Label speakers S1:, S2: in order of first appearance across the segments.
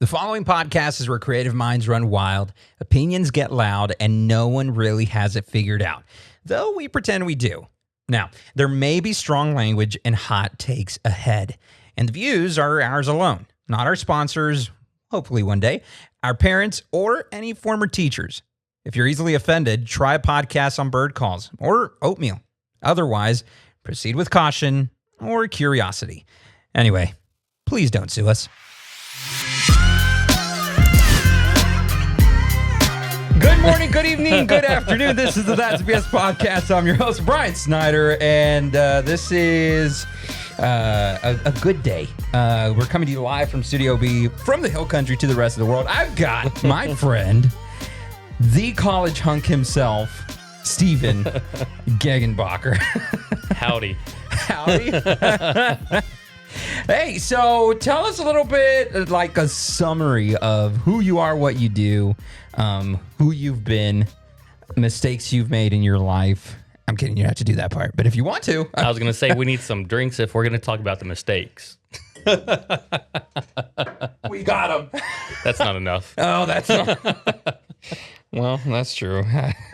S1: The following podcast is where creative minds run wild, opinions get loud, and no one really has it figured out, though we pretend we do. Now, there may be strong language and hot takes ahead, and the views are ours alone, not our sponsors, hopefully one day, our parents, or any former teachers. If you're easily offended, try a podcast on bird calls or oatmeal. Otherwise, proceed with caution or curiosity. Anyway, please don't sue us. Good morning, good evening, good afternoon. This is the That's BS podcast. I'm your host, Bryan Snyder, and this is a good day. We're coming to you live from Studio B, from the hill country to the rest of the world. I've got my friend, the College H.U.N.K.S himself, Steven Gengenbacher.
S2: Howdy.
S1: Howdy. Hey, so tell us a little bit, like a summary of who you are, what you do, who you've been, mistakes you've made in your life. I'm kidding, you don't have to do that part, but if you want to.
S2: I was going to say we need some drinks if we're going to talk about the mistakes.
S1: We got them.
S2: That's not enough.
S1: Oh, that's not. Well, that's true.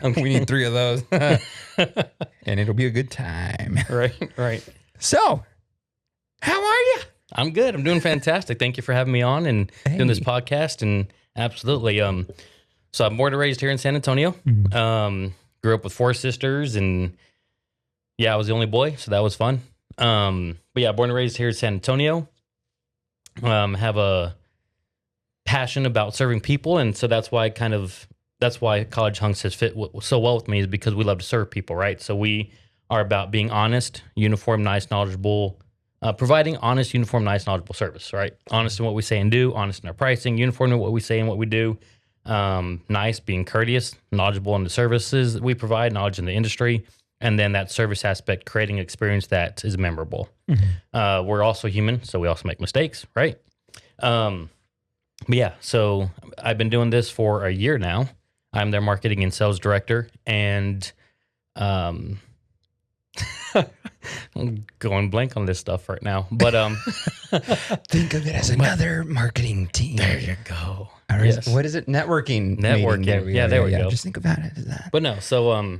S1: We need 3 of those. And it'll be a good time.
S2: Right.
S1: So, how are you?
S2: I'm good. I'm doing fantastic. Thank you for having me on and doing this podcast. And absolutely. So I'm born and raised here in San Antonio. Mm-hmm. Grew up with 4 sisters, and I was the only boy, so that was fun. But born and raised here in San Antonio. Have a passion about serving people, and so that's why College H.U.N.K.S has fit so well with me, is because we love to serve people, right? So we are about being honest, uniform, nice, knowledgeable, providing honest, uniform, nice, knowledgeable service, right? Honest in what we say and do, honest in our pricing, uniform in what we say and what we do, nice, being courteous, knowledgeable in the services that we provide, knowledge in the industry, and then that service aspect, creating an experience that is memorable. Mm-hmm. We're also human, so we also make mistakes, right? So I've been doing this for a year now. I'm their marketing and sales director, and I'm going blank on this stuff right now, but
S1: think of it as another marketing team.
S2: There you go.
S1: Yes. What is it? Networking. There we go. Just think about it as that.
S2: But no, so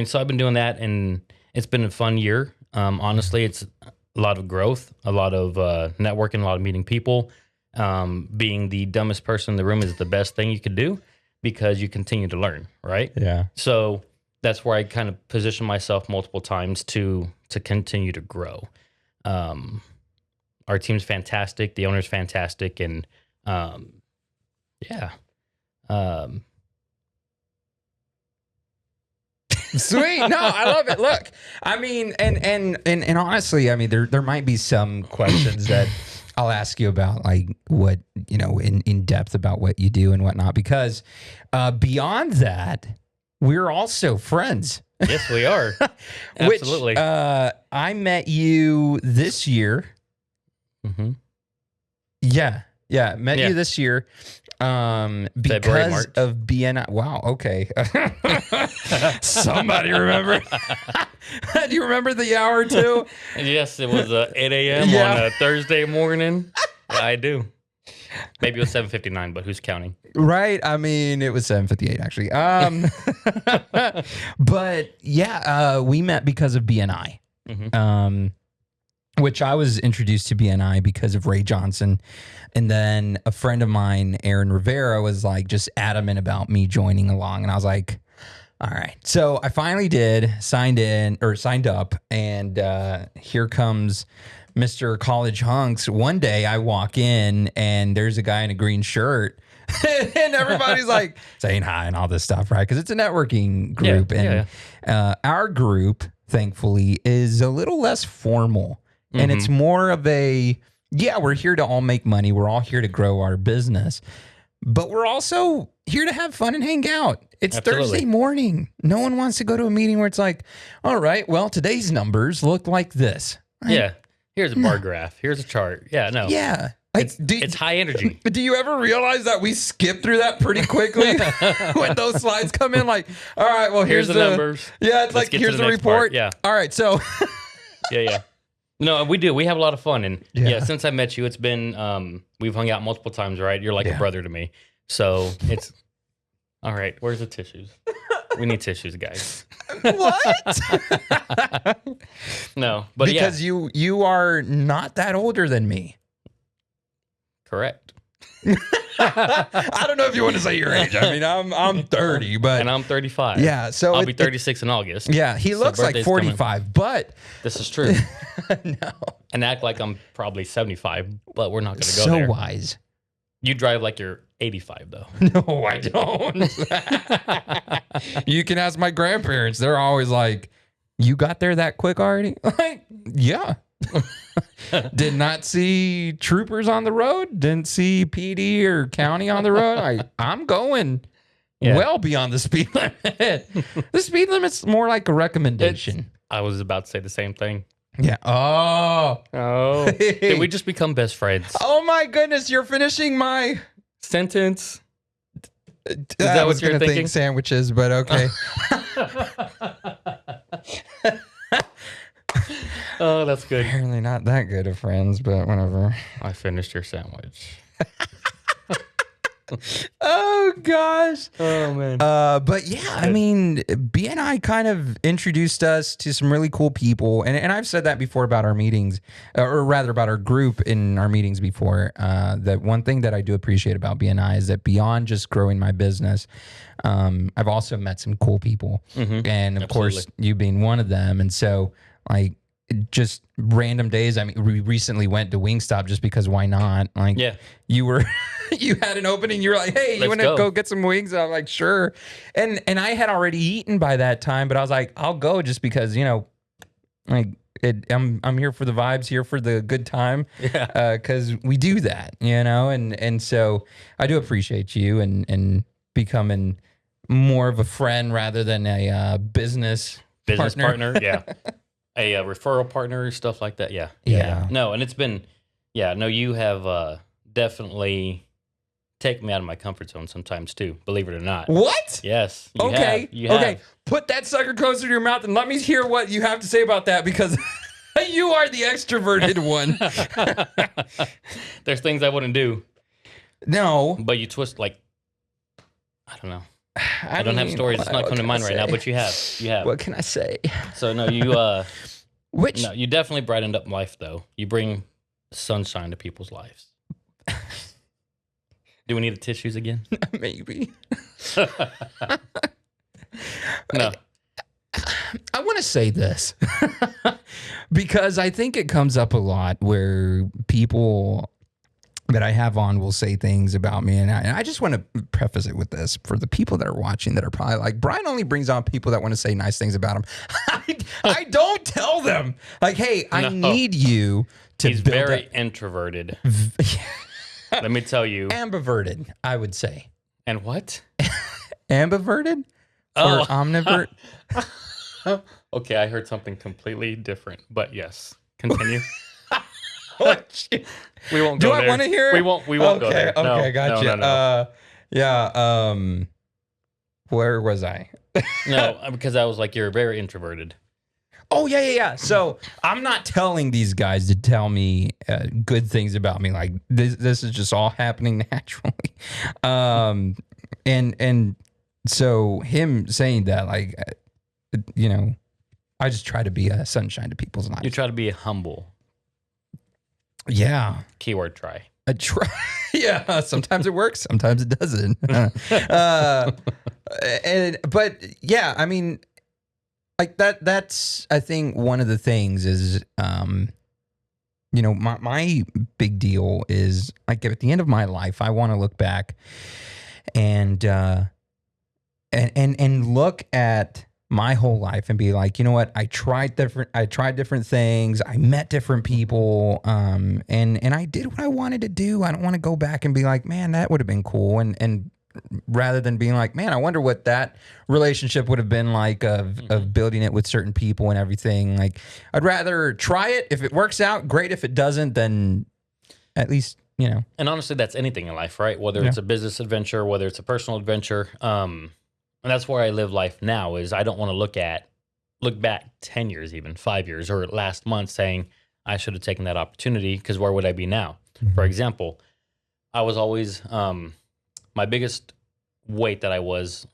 S2: so I've been doing that, and it's been a fun year. Honestly, it's a lot of growth, a lot of networking, a lot of meeting people. Being the dumbest person in the room is the best thing you could do, because you continue to learn, right? Yeah. So that's where I kind of position myself multiple times to continue to grow. Our team's fantastic. The owner's fantastic. And
S1: Sweet. No, I love it. Look, I mean, and honestly, I mean, there might be some questions that I'll ask you about, like, what, in depth about what you do and whatnot, because beyond that, we're also friends.
S2: Yes, we are. Absolutely.
S1: Which, I met you this year. Mm-hmm. Met you this year because of BNI. Wow, okay. Somebody remember? Do you remember the hour too?
S2: Yes, it was 8 a.m. on a Thursday morning. Yeah, I do. Maybe it was 7:59, but who's counting?
S1: Right. I mean, it was 7:58 actually. But we met because of BNI. Mm-hmm. Which I was introduced to BNI because of Ray Johnson. And then a friend of mine, Aaron Rivera, was like just adamant about me joining along. And I was like, all right. So I finally signed up, and here comes Mr. College H.U.N.K.S. One day I walk in, and there's a guy in a green shirt, and everybody's like saying hi and all this stuff, right? Because it's a networking group. Our group, thankfully, is a little less formal. Mm-hmm. And it's more of we're here to all make money. We're all here to grow our business. But we're also here to have fun and hang out. It's Absolutely. Thursday morning. No one wants to go to a meeting where it's like, all right, well, today's numbers look like this. Right?
S2: Yeah. Here's a bar graph. Here's a chart. Yeah, no.
S1: Yeah.
S2: It's high energy.
S1: Do you ever realize that we skip through that pretty quickly when those slides come in? Like, all right, well, here's
S2: the numbers.
S1: Yeah, it's like, here's the report.
S2: Part. Yeah.
S1: All right, so.
S2: Yeah. No, we do. We have a lot of fun. And
S1: Yeah.
S2: yeah, since I met you, it's been, we've hung out multiple times, right? You're like a brother to me. So it's, all right, where's the tissues? We need tissues, guys.
S1: What?
S2: No, but
S1: because you are not that older than me.
S2: Correct.
S1: I don't know if you want to say your age. I mean, I'm 30, but
S2: and I'm 35.
S1: yeah, so
S2: I'll be 36 in August.
S1: Yeah, he looks like 45,
S2: coming.
S1: but
S2: This is true.
S1: no,
S2: And act like I'm probably 75, but we're not going to go
S1: so
S2: there.
S1: wise.
S2: You drive like you're 85, though.
S1: No, I don't. You can ask my grandparents. They're always like, "You got there that quick already?" Like, yeah. Did not see troopers on the road. Didn't see PD or county on the road. I'm going well beyond the speed limit. The speed limit's more like a recommendation.
S2: I was about to say the same thing.
S1: Yeah. Oh.
S2: Did we just become best friends?
S1: Oh my goodness! You're finishing my
S2: sentence.
S1: Is that what you're thinking? Sandwiches, but okay.
S2: Oh, that's good.
S1: Apparently not that good of friends, but whatever.
S2: I finished your sandwich.
S1: Oh gosh.
S2: Oh man.
S1: But yeah, I mean, BNI kind of introduced us to some really cool people, and I've said that before about our meetings, or rather about our group in our meetings before. That one thing that I do appreciate about BNI is that beyond just growing my business, I've also met some cool people, and of course, you being one of them. And so, like, just random days. I mean, we recently went to Wingstop just because why not? Like, you were, you had an opening. You were like, hey, you want to go get some wings? I'm like, sure. And I had already eaten by that time, but I was like, I'll go just because, you know, like I'm here for the vibes, here for the good time. Yeah. Cause we do that, you know? And so I do appreciate you and becoming more of a friend rather than a business partner.
S2: Yeah. A referral partner, stuff like that. Yeah. No, and it's been, you have definitely taken me out of my comfort zone sometimes too, believe it or not.
S1: What?
S2: Yes.
S1: You have. Put that sucker closer to your mouth and let me hear what you have to say about that, because you are the extroverted one.
S2: There's things I wouldn't do.
S1: No.
S2: But you twist, like, I don't know. I don't have stories. It's not coming to mind right now, but you have.
S1: What can I say?
S2: So no, you you definitely brightened up life though. You bring sunshine to people's lives. Do we need the tissues again?
S1: Maybe.
S2: No.
S1: I want to say this because I think it comes up a lot where people that I have on will say things about me. And I just want to preface it with this for the people that are watching that are probably like, Brian only brings on people that want to say nice things about him. I don't tell them like, hey, I need you to
S2: He's very introverted. Let me tell you.
S1: Ambiverted, I would say.
S2: And what?
S1: Ambiverted? Or omnivert?
S2: Okay, I heard something completely different, but yes. Continue. We won't go
S1: Do
S2: there.
S1: I want to hear it?
S2: We won't go there.
S1: Okay, gotcha. No. Where was I?
S2: No, because I was like, you're very introverted.
S1: Oh, yeah. So I'm not telling these guys to tell me good things about me. Like, this is just all happening naturally. And so him saying that, like, you know, I just try to be a sunshine to people's lives.
S2: You try to be humble.
S1: Yeah.
S2: Keyword try.
S1: I try. Yeah. Sometimes it works. Sometimes it doesn't. But yeah, I mean, like that's, I think one of the things is, you know, my big deal is like at the end of my life, I want to look back and look at my whole life and be like, you know what? I tried different things. I met different people. And I did what I wanted to do. I don't want to go back and be like, man, that would have been cool. And rather than being like, man, I wonder what that relationship would have been like of building it with certain people and everything. Like, I'd rather try it. If it works out, great. If it doesn't, then at least, you know.
S2: And honestly, that's anything in life, right? Whether it's a business adventure, whether it's a personal adventure. And that's where I live life now is I don't want to look back 10 years, even 5 years or last month saying, I should have taken that opportunity, because where would I be now? For example, I was always, my biggest weight that I was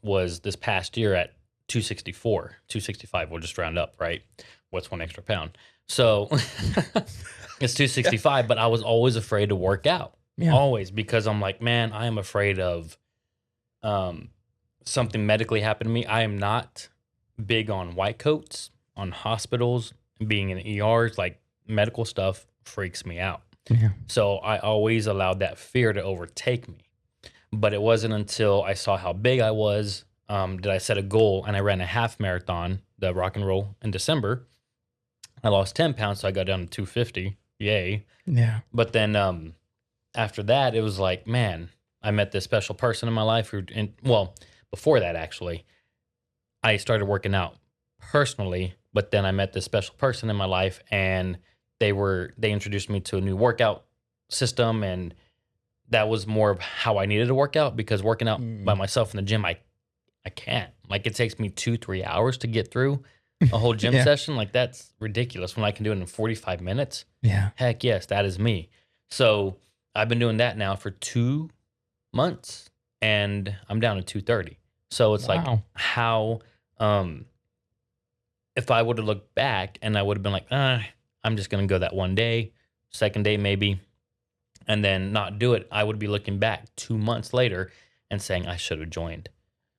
S2: this past year at 264, 265. We'll just round up, right? What's one extra pound? So it's 265, but I was always afraid to work out.
S1: Yeah.
S2: Always, because I'm like, man, I am afraid of something medically happened to me. I am not big on white coats, on hospitals, being in ERs, like medical stuff freaks me out.
S1: Yeah.
S2: So I always allowed that fear to overtake me. But it wasn't until I saw how big I was, did I set a goal, and I ran a half marathon, the rock and roll, in December. I lost 10 pounds, so I got down to 250. Yay.
S1: Yeah.
S2: But then after that, it was like, man, I met this special person in my life before that, actually, I started working out personally, but then I met this special person in my life, and they introduced me to a new workout system, and that was more of how I needed to work out, because working out by myself in the gym, I can't. Like, it takes me 2-3 hours to get through a whole gym session. Like, that's ridiculous when I can do it in 45 minutes.
S1: Yeah.
S2: Heck yes, that is me. So I've been doing that now for 2 months, and I'm down to 230. So it's like, how, if I would have looked back and I would have been like, I'm just going to go that one day, second day maybe, and then not do it, I would be looking back 2 months later and saying I should have joined.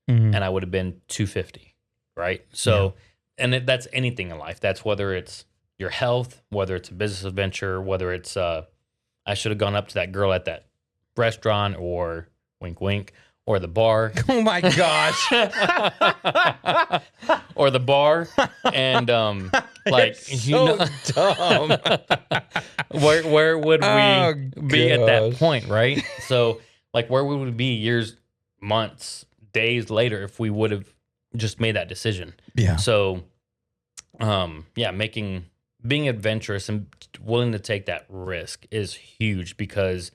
S2: And I would have been 250, right? So, and that's anything in life. That's whether it's your health, whether it's a business adventure, whether it's I should have gone up to that girl at that restaurant, or wink, wink, or the bar.
S1: Oh my gosh.
S2: Or the bar. And like,
S1: so dumb.
S2: where would we be at that
S1: gosh.
S2: point, right? So like, where would we be years, months, days later if we would have just made that decision?
S1: Yeah.
S2: So being adventurous and willing to take that risk is huge, because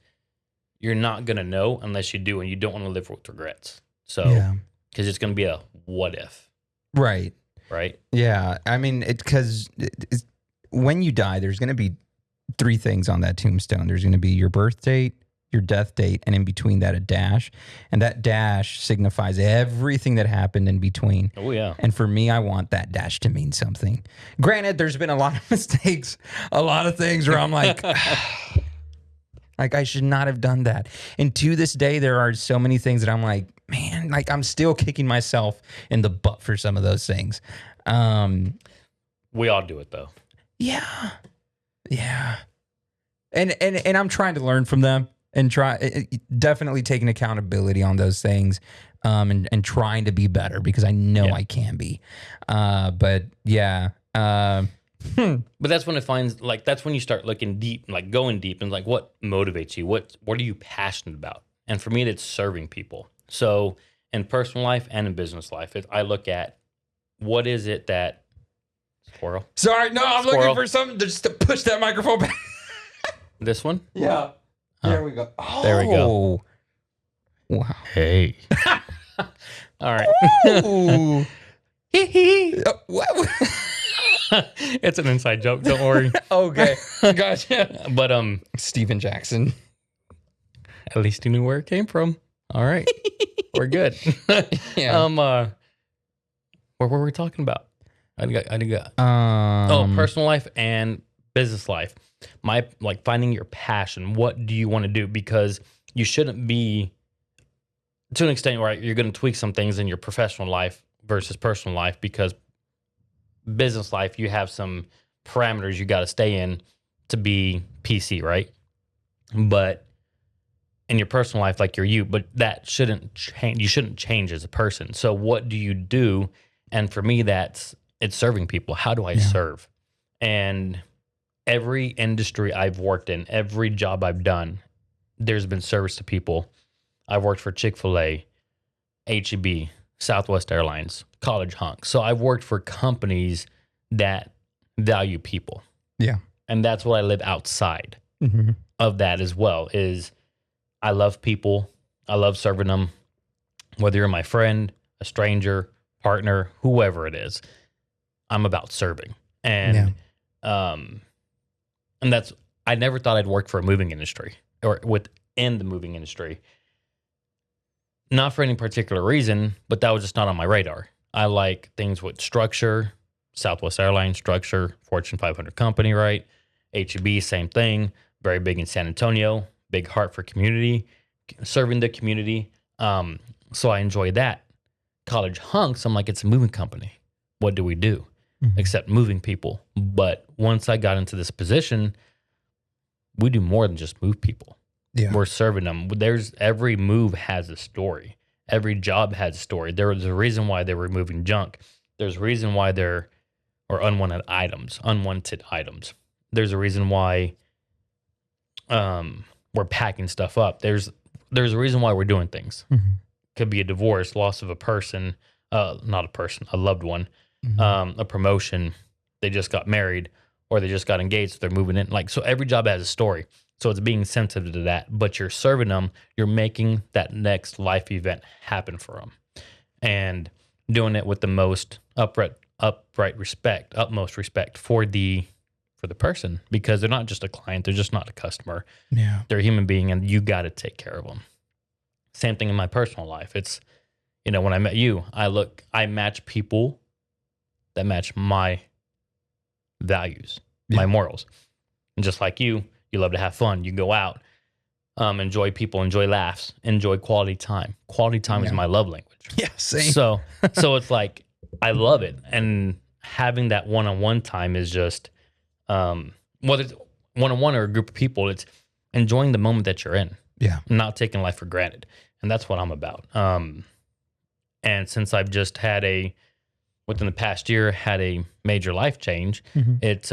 S2: you're not going to know unless you do, and you don't want to live with regrets. So, because it's going to be a what if.
S1: Right.
S2: Right.
S1: Yeah. I mean, because when you die, there's going to be 3 things on that tombstone. There's going to be your birth date, your death date, and in between that, a dash. And that dash signifies everything that happened in between.
S2: Oh, yeah.
S1: And for me, I want that dash to mean something. Granted, there's been a lot of mistakes, a lot of things where I'm like, like, I should not have done that. And to this day, there are so many things that I'm like, man, like, I'm still kicking myself in the butt for some of those things.
S2: We all do it, though.
S1: Yeah. Yeah. And I'm trying to learn from them, and definitely taking accountability on those things, and trying to be better, because I know I can be. But yeah.
S2: But that's when that's when you start looking deep, like going deep, and like, what motivates you? What are you passionate about? And for me, it's serving people. So in personal life and in business life, I look at, what is it that squirrel?
S1: Sorry, no, I'm looking for something just to push that microphone back.
S2: This one?
S1: Yeah. There we go. Oh.
S2: There we go.
S1: Wow.
S2: Hey. All right.
S1: What?
S2: It's an inside joke. Don't worry.
S1: Okay. Gotcha.
S2: But
S1: Steven Jackson.
S2: At least you knew where it came from. All right. We're good.
S1: Yeah.
S2: What were we talking about? Personal life and business life. Finding your passion. What do you want to do? Because you shouldn't be, to an extent, right, you're going to tweak some things in your professional life versus personal life, because business life, you have some parameters you got to stay in to be PC, right? But in your personal life, like, you're you, but that shouldn't change. You shouldn't change as a person. So what do you do? And for me, it's serving people. How do I serve? And every industry I've worked in, every job I've done, there's been service to people. I've worked for Chick-fil-A, H-E-B, Southwest Airlines, College H.U.N.K.S. So I've worked for companies that value people.
S1: Yeah.
S2: And that's what I live outside of that as well, is I love people. I love serving them, whether you're my friend, a stranger, partner, whoever it is. I'm about serving. And And I never thought I'd work for a moving industry or within the moving industry. Not for any particular reason, but that was just not on my radar. I like things with structure, Southwest Airlines structure, Fortune 500 company, right? H-E-B, same thing. Very big in San Antonio, big heart for community, serving the community. So I enjoy that. College H.U.N.K.S, I'm like, it's a moving company. What do we do? Except moving people. But once I got into this position, we do more than just move people. Yeah. We're serving them. Every move has a story. Every job has a story. There's a reason why they're removing junk. There's a reason why they're unwanted items. There's a reason why we're packing stuff up. There's a reason why we're doing things. Could be a divorce, loss of a person, a loved one, a promotion. They just got married or they just got engaged. So they're moving in. So every job has a story. So it's being sensitive to that, but you're serving them. You're making that next life event happen for them, and doing it with the most utmost respect for the person, because they're not just a client. They're just not a customer. Yeah, they're a human being, and you got to take care of them. Same thing in my personal life. It's, when I met you, I match people that match my values, my morals, and just like you love to have fun. You go out, enjoy people, enjoy laughs, enjoy quality time. Quality time is my love language.
S1: Yeah, same.
S2: So it's like, I love it. And having that one-on-one time is just, whether it's one-on-one or a group of people, it's enjoying the moment that you're in. Yeah. Not taking life for granted. And that's what I'm about. And since I've just within the past year, had a major life change, it's,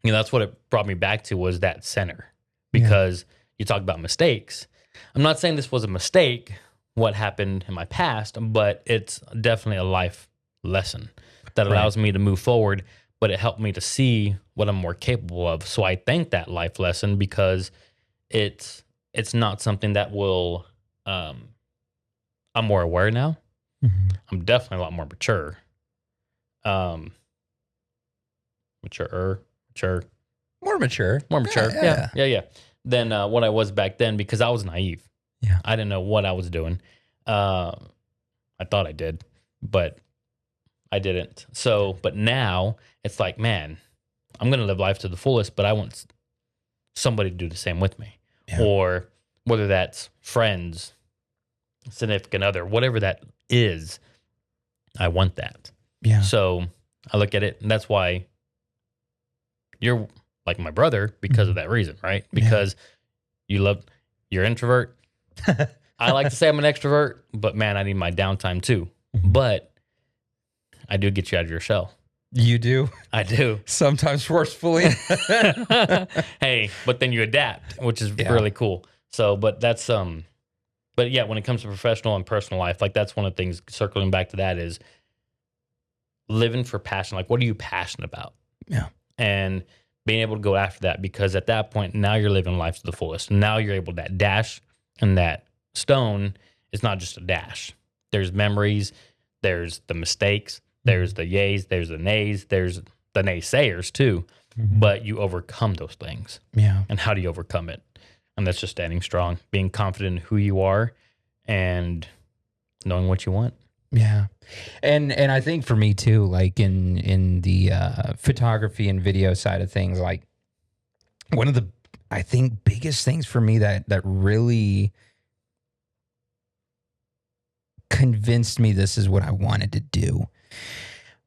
S2: that's what it brought me back to, was that center. Because you talk about mistakes. I'm not saying this was a mistake, what happened in my past, but it's definitely a life lesson that allows me to move forward, but it helped me to see what I'm more capable of. So I thank that life lesson, because it's not something that will, I'm more aware now. I'm definitely a lot more mature.
S1: More mature.
S2: Yeah. Than what I was back then, because I was naive. Yeah. I didn't know what I was doing. I thought I did, but I didn't. So, but now it's like, man, I'm going to live life to the fullest, but I want somebody to do the same with me. Yeah. Or whether that's friends, significant other, whatever that is, I want that. Yeah. So I look at it, and that's why you're like my brother, because of that reason, right? Because you're introvert. I like to say I'm an extrovert, but man, I need my downtime too. But I do get you out of your shell.
S1: You do?
S2: I do.
S1: Sometimes forcefully.
S2: Hey, but then you adapt, which is really cool. So, but that's, but yeah, when it comes to professional and personal life, that's one of the things, circling back to that, is living for passion. What are you passionate about? Yeah. And being able to go after that, because at that point, now you're living life to the fullest. Now you're able, that dash and that stone is not just a dash. There's memories, there's the mistakes, there's the yays, there's the nays, there's the naysayers too. But you overcome those things. Yeah. And how do you overcome it? And that's just standing strong, being confident in who you are, and knowing what you want.
S1: Yeah. And I think for me too, in the photography and video side of things, one of the, I think, biggest things for me that really convinced me this is what I wanted to do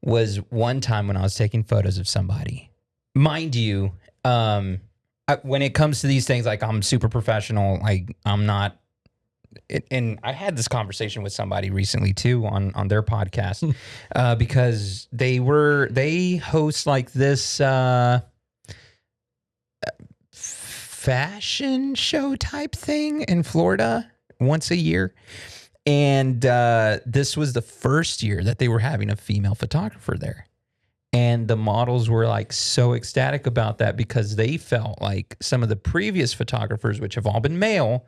S1: was one time when I was taking photos of somebody. Mind you, when it comes to these things, I'm super professional. I'm not. And I had this conversation with somebody recently too on their podcast, because they host this fashion show type thing in Florida once a year. And this was the first year that they were having a female photographer there. And the models were so ecstatic about that, because they felt like some of the previous photographers, which have all been male,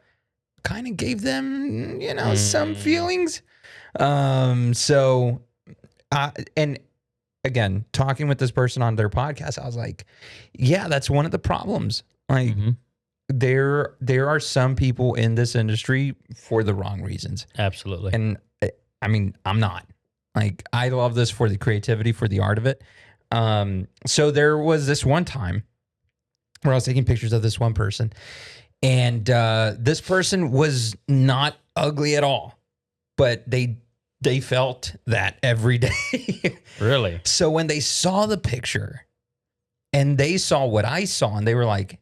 S1: kind of gave them, some feelings. And again, talking with this person on their podcast, I was like, yeah, that's one of the problems. Like there are some people in this industry for the wrong reasons.
S2: Absolutely.
S1: And I mean, I'm not. Like, I love this for the creativity, for the art of it. So there was this one time where I was taking pictures of this one person, and this person was not ugly at all, but they felt that every day.
S2: Really?
S1: So when they saw the picture and they saw what I saw, and they were like,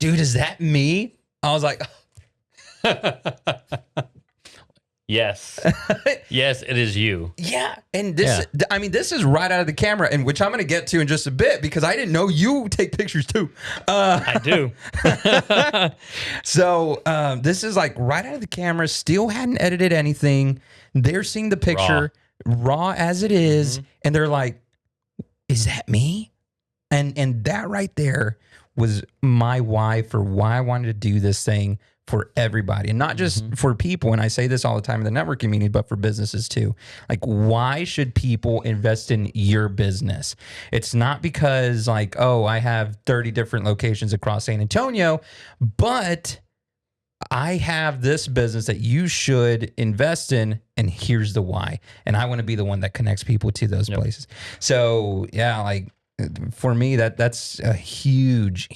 S1: dude, is that me? I was like,
S2: yes. Yes, it is you.
S1: yeah. And this, I mean, this is right out of the camera, and which I'm going to get to in just a bit, because I didn't know you take pictures too.
S2: I do.
S1: So this is like right out of the camera, still hadn't edited anything. They're seeing the picture raw as it is, and they're like, is that me? And that right there was my why for why I wanted to do this thing for everybody, and not just for people. And I say this all the time in the networking community, but for businesses too. Like, why should people invest in your business? It's not because like, oh, I have 30 different locations across San Antonio, but I have this business that you should invest in, and here's the why. And I want to be the one that connects people to those places. So yeah, like for me, that's a huge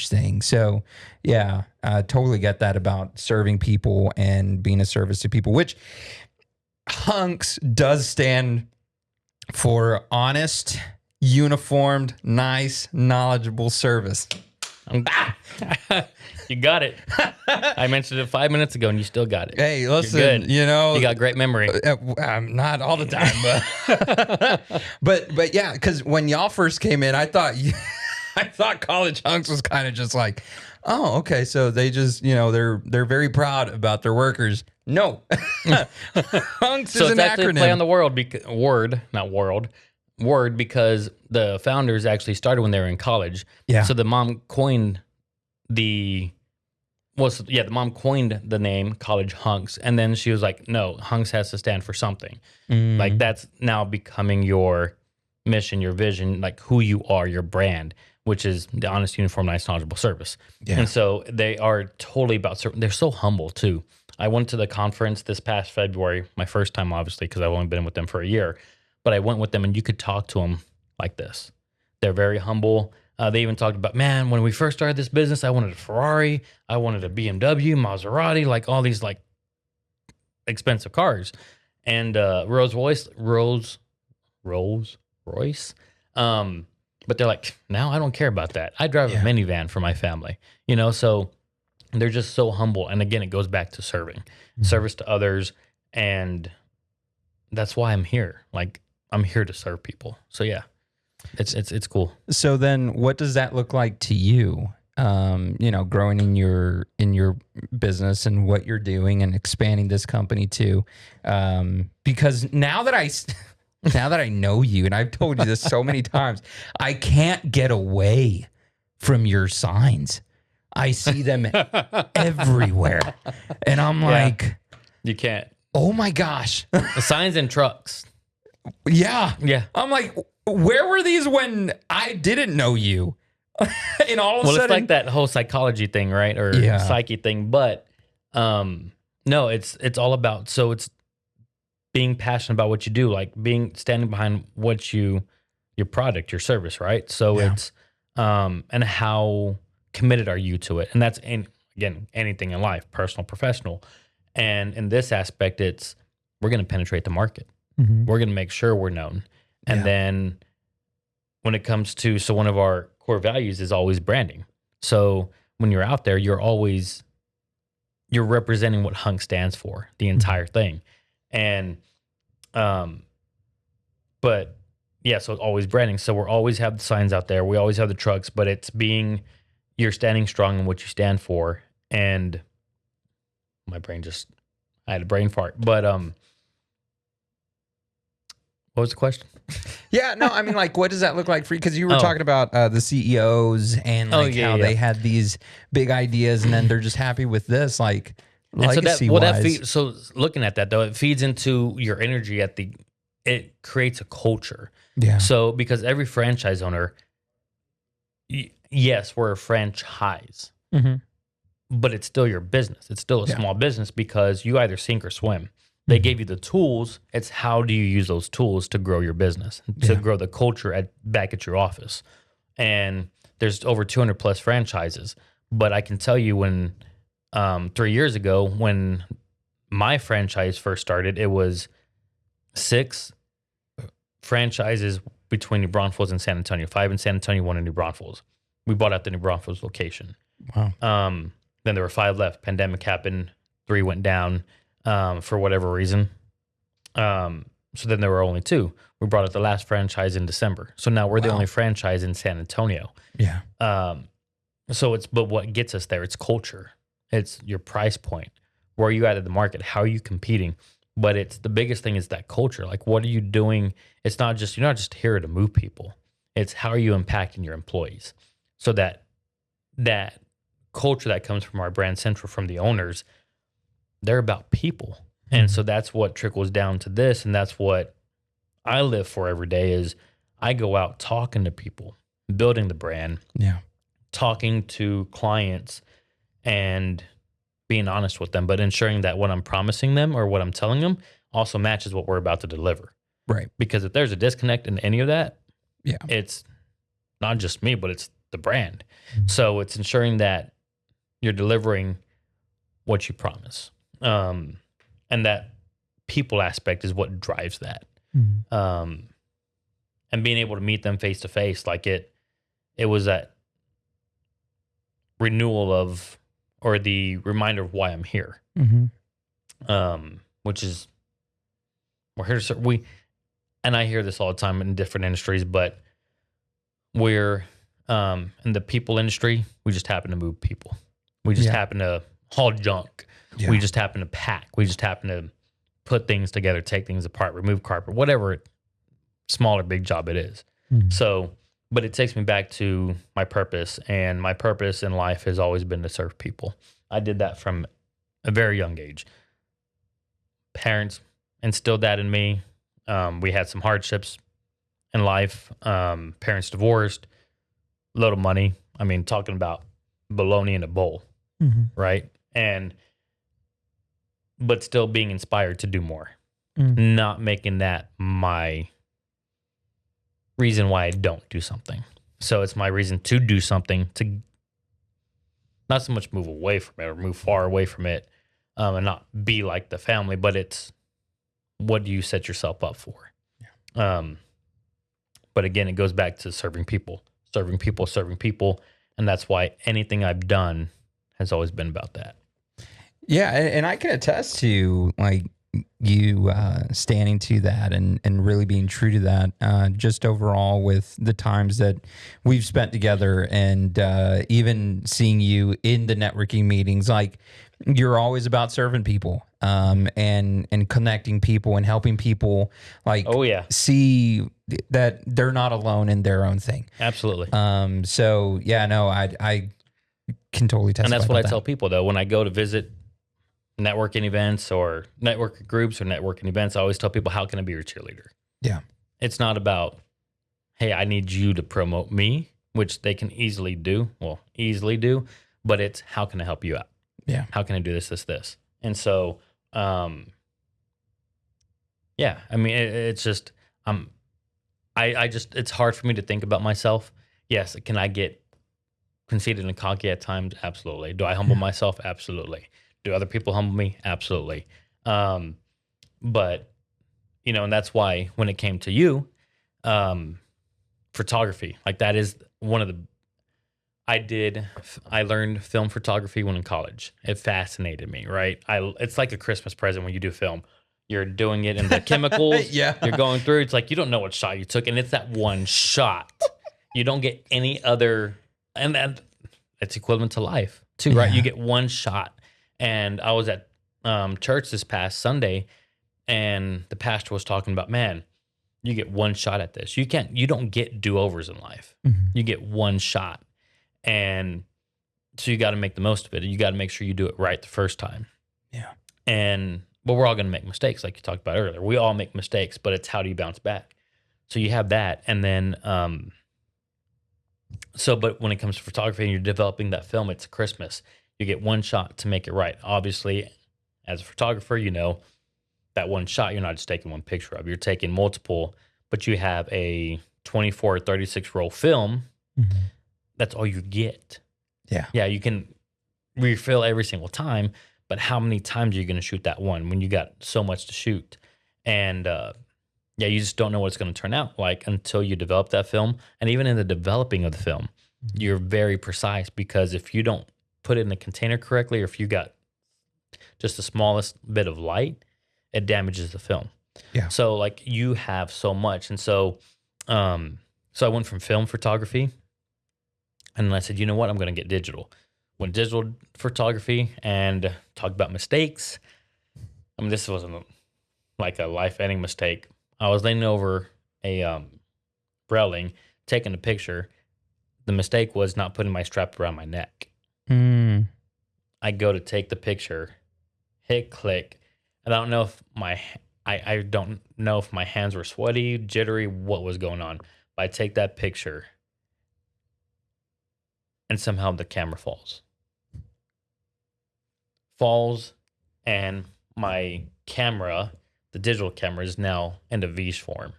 S1: thing. So yeah, I totally get that about serving people and being a service to people, which H.U.N.K.S does stand for honest, uniformed, nice, knowledgeable service.
S2: You got it. I mentioned it 5 minutes ago, and you still got it.
S1: Hey, listen, you know,
S2: you got great memory.
S1: Not all the time, but yeah, because when y'all first came in, I thought College H.U.N.K.S was kind of just like, oh, okay, so they just, you know, they're very proud about their workers. No, H.U.N.K.S
S2: so
S1: is an
S2: it's actually a play on
S1: acronym.
S2: the word, because the founders actually started when they were in college.
S1: Yeah.
S2: So the mom coined the mom coined the name College H.U.N.K.S, and then she was like, no, H.U.N.K.S has to stand for something. Like, that's now becoming your mission, your vision, like who you are, your brand, which is the honest, uniform, nice, knowledgeable service.
S1: Yeah.
S2: And so they are totally about service. They're so humble too. I went to the conference this past February, my first time, obviously, because I've only been with them for a year, but I went with them, and you could talk to them like this. They're very humble. They even talked about, man, when we first started this business, I wanted a Ferrari, I wanted a BMW, Maserati, like all these like expensive cars, and Rolls Royce. But they're like, now I don't care about that. I drive a minivan for my family, you know. So they're just so humble, and again, it goes back to service to others, and that's why I'm here. Like, I'm here to serve people. So yeah. It's cool.
S1: So then what does that look like to you? You know, growing in your business and what you're doing and expanding this company too. Because now that I know you, and I've told you this so many times, I can't get away from your signs. I see them everywhere. And I'm like,
S2: you can't.
S1: Oh my gosh.
S2: The signs and trucks.
S1: Yeah.
S2: Yeah.
S1: I'm like, where were these when I didn't know you? And all of a sudden,
S2: it's like that whole psychology thing, right? Or psyche thing. But no, it's all about, so it's being passionate about what you do, like standing behind your product, your service, right? So it's and how committed are you to it? And that's again, anything in life, personal, professional. And in this aspect, we're going to penetrate the market. We're going to make sure we're known. And then when it comes to, so one of our core values is always branding. So when you're out there, you're representing what H.U.N.K.S stands for, the entire thing. And, but yeah, so it's always branding. So we're always have the signs out there. We always have the trucks, but it's you're standing strong in what you stand for. And my brain I had a brain fart, but, what was the question?
S1: Yeah, no, I mean, like, what does that look like for you? Because you were talking about the CEOs and like how they had these big ideas, and then they're just happy with this, like, legacy-wise.
S2: So looking at that though, it feeds into your energy it creates a culture.
S1: Yeah.
S2: So because every franchise owner, yes, we're a franchise, but it's still your business. It's still a small business because you either sink or swim. They gave you the tools. It's how do you use those tools to grow your business, to grow the culture back at your office. And there's over 200 plus franchises. But I can tell you when 3 years ago, when my franchise first started, it was 6 franchises between New Braunfels and San Antonio, 5 in San Antonio, 1 in New Braunfels. We bought out the New Braunfels location.
S1: Wow.
S2: Then there were 5 left. Pandemic happened. 3 went down for whatever reason. So then there were only 2. We brought out the last franchise in December. So now we're the only franchise in San Antonio.
S1: Yeah.
S2: But what gets us there? It's culture. It's your price point. Where are you at the market? How are you competing? But it's the biggest thing is that culture. Like, what are you doing? It's not just, you're not just here to move people. It's how are you impacting your employees? So that culture that comes from our brand central, from the owners, they're about people. And so that's what trickles down to this. And that's what I live for every day is I go out talking to people, building the brand, talking to clients and being honest with them, but ensuring that what I'm promising them or what I'm telling them also matches what we're about to deliver.
S1: Right.
S2: Because if there's a disconnect in any of that,
S1: Yeah.
S2: it's not just me, but it's the brand. So it's ensuring that you're delivering what you promise. And that people aspect is what drives that. And being able to meet them face to face, like it was that renewal of, or the reminder of why I'm here. Which is, we're here to serve. And I hear this all the time in different industries, but we're in the people industry, we just happen to move people. We just happen to haul junk. Yeah. We just happen to pack. We just happen to put things together, take things apart, remove carpet, whatever small or big job it is. So, but it takes me back to my purpose, and my purpose in life has always been to serve people. I did that from a very young age. Parents instilled that in me. We had some hardships in life. Parents divorced, load of money. I mean, talking about bologna in a bowl, right? But still being inspired to do more, not making that my reason why I don't do something. So it's my reason to do something, to not so much move away from it or move far away from it, and not be like the family, but it's what do you set yourself up for? But again, it goes back to serving people. And that's why anything I've done has always been about that.
S1: Yeah, and I can attest to like you standing to that and really being true to that. Just overall with the times that we've spent together, and even seeing you in the networking meetings, like you're always about serving people, and connecting people and helping people, like see that they're not alone in their own thing.
S2: Absolutely.
S1: So yeah, no, I can totally testify.
S2: And that's what I tell people though when I go to visit networking events or networking groups or networking events, I always tell people, how can I be your cheerleader? Yeah. It's not about, hey, I need you to promote me, which they can easily do, but it's how can I help you out? Yeah. How can I do this? And so, I mean, it's just, it's hard for me to think about myself. Yes. Can I get conceited and cocky at times? Absolutely. Do I humble myself? Absolutely. Do other people humble me? Absolutely. But, and that's why when it came to you, photography, like that is one of the, I learned film photography when in college. It fascinated me, right? It's like a Christmas present when you do film. You're doing it in the chemicals. You're going through. It's like you don't know what shot you took, and it's that one shot. You don't get any other, and it's equivalent to life too, right? You get one shot. And I was at church this past Sunday, and the pastor was talking about, man, you get one shot at this. You don't get do-overs in life. You get one shot. And so you got to make the most of it. You got to make sure you do it right the first time. Yeah. And but we're all going to make mistakes, like you talked about earlier. We all make mistakes, but it's how do you bounce back? So you have that, and then but when it comes to photography and you're developing that film, it's Christmas. You get one shot to make it right. Obviously, as a photographer, you know that one shot, you're not just taking one picture of. You're taking multiple, but you have a 24 or 36 roll film. Mm-hmm. That's all you get.
S1: Yeah.
S2: Yeah, you can refill every single time, but how many times are you going to shoot that one when you got so much to shoot? And you just don't know what it's going to turn out like until you develop that film. And even in the developing of the film, you're very precise, because if you don't put it in the container correctly, or if you got just the smallest bit of light, it damages the film.
S1: Yeah.
S2: So like you have so much. And so I went from film photography, and I said, you know what, I'm going to get digital. Went digital photography and talked about mistakes. I mean, this wasn't like a life-ending mistake. I was leaning over a railing, taking a picture. The mistake was not putting my strap around my neck. I go to take the picture, hit click, and I don't know if I don't know if my hands were sweaty, jittery, what was going on. But I take that picture, and somehow the camera falls, and my camera, the digital camera, is now in the V form.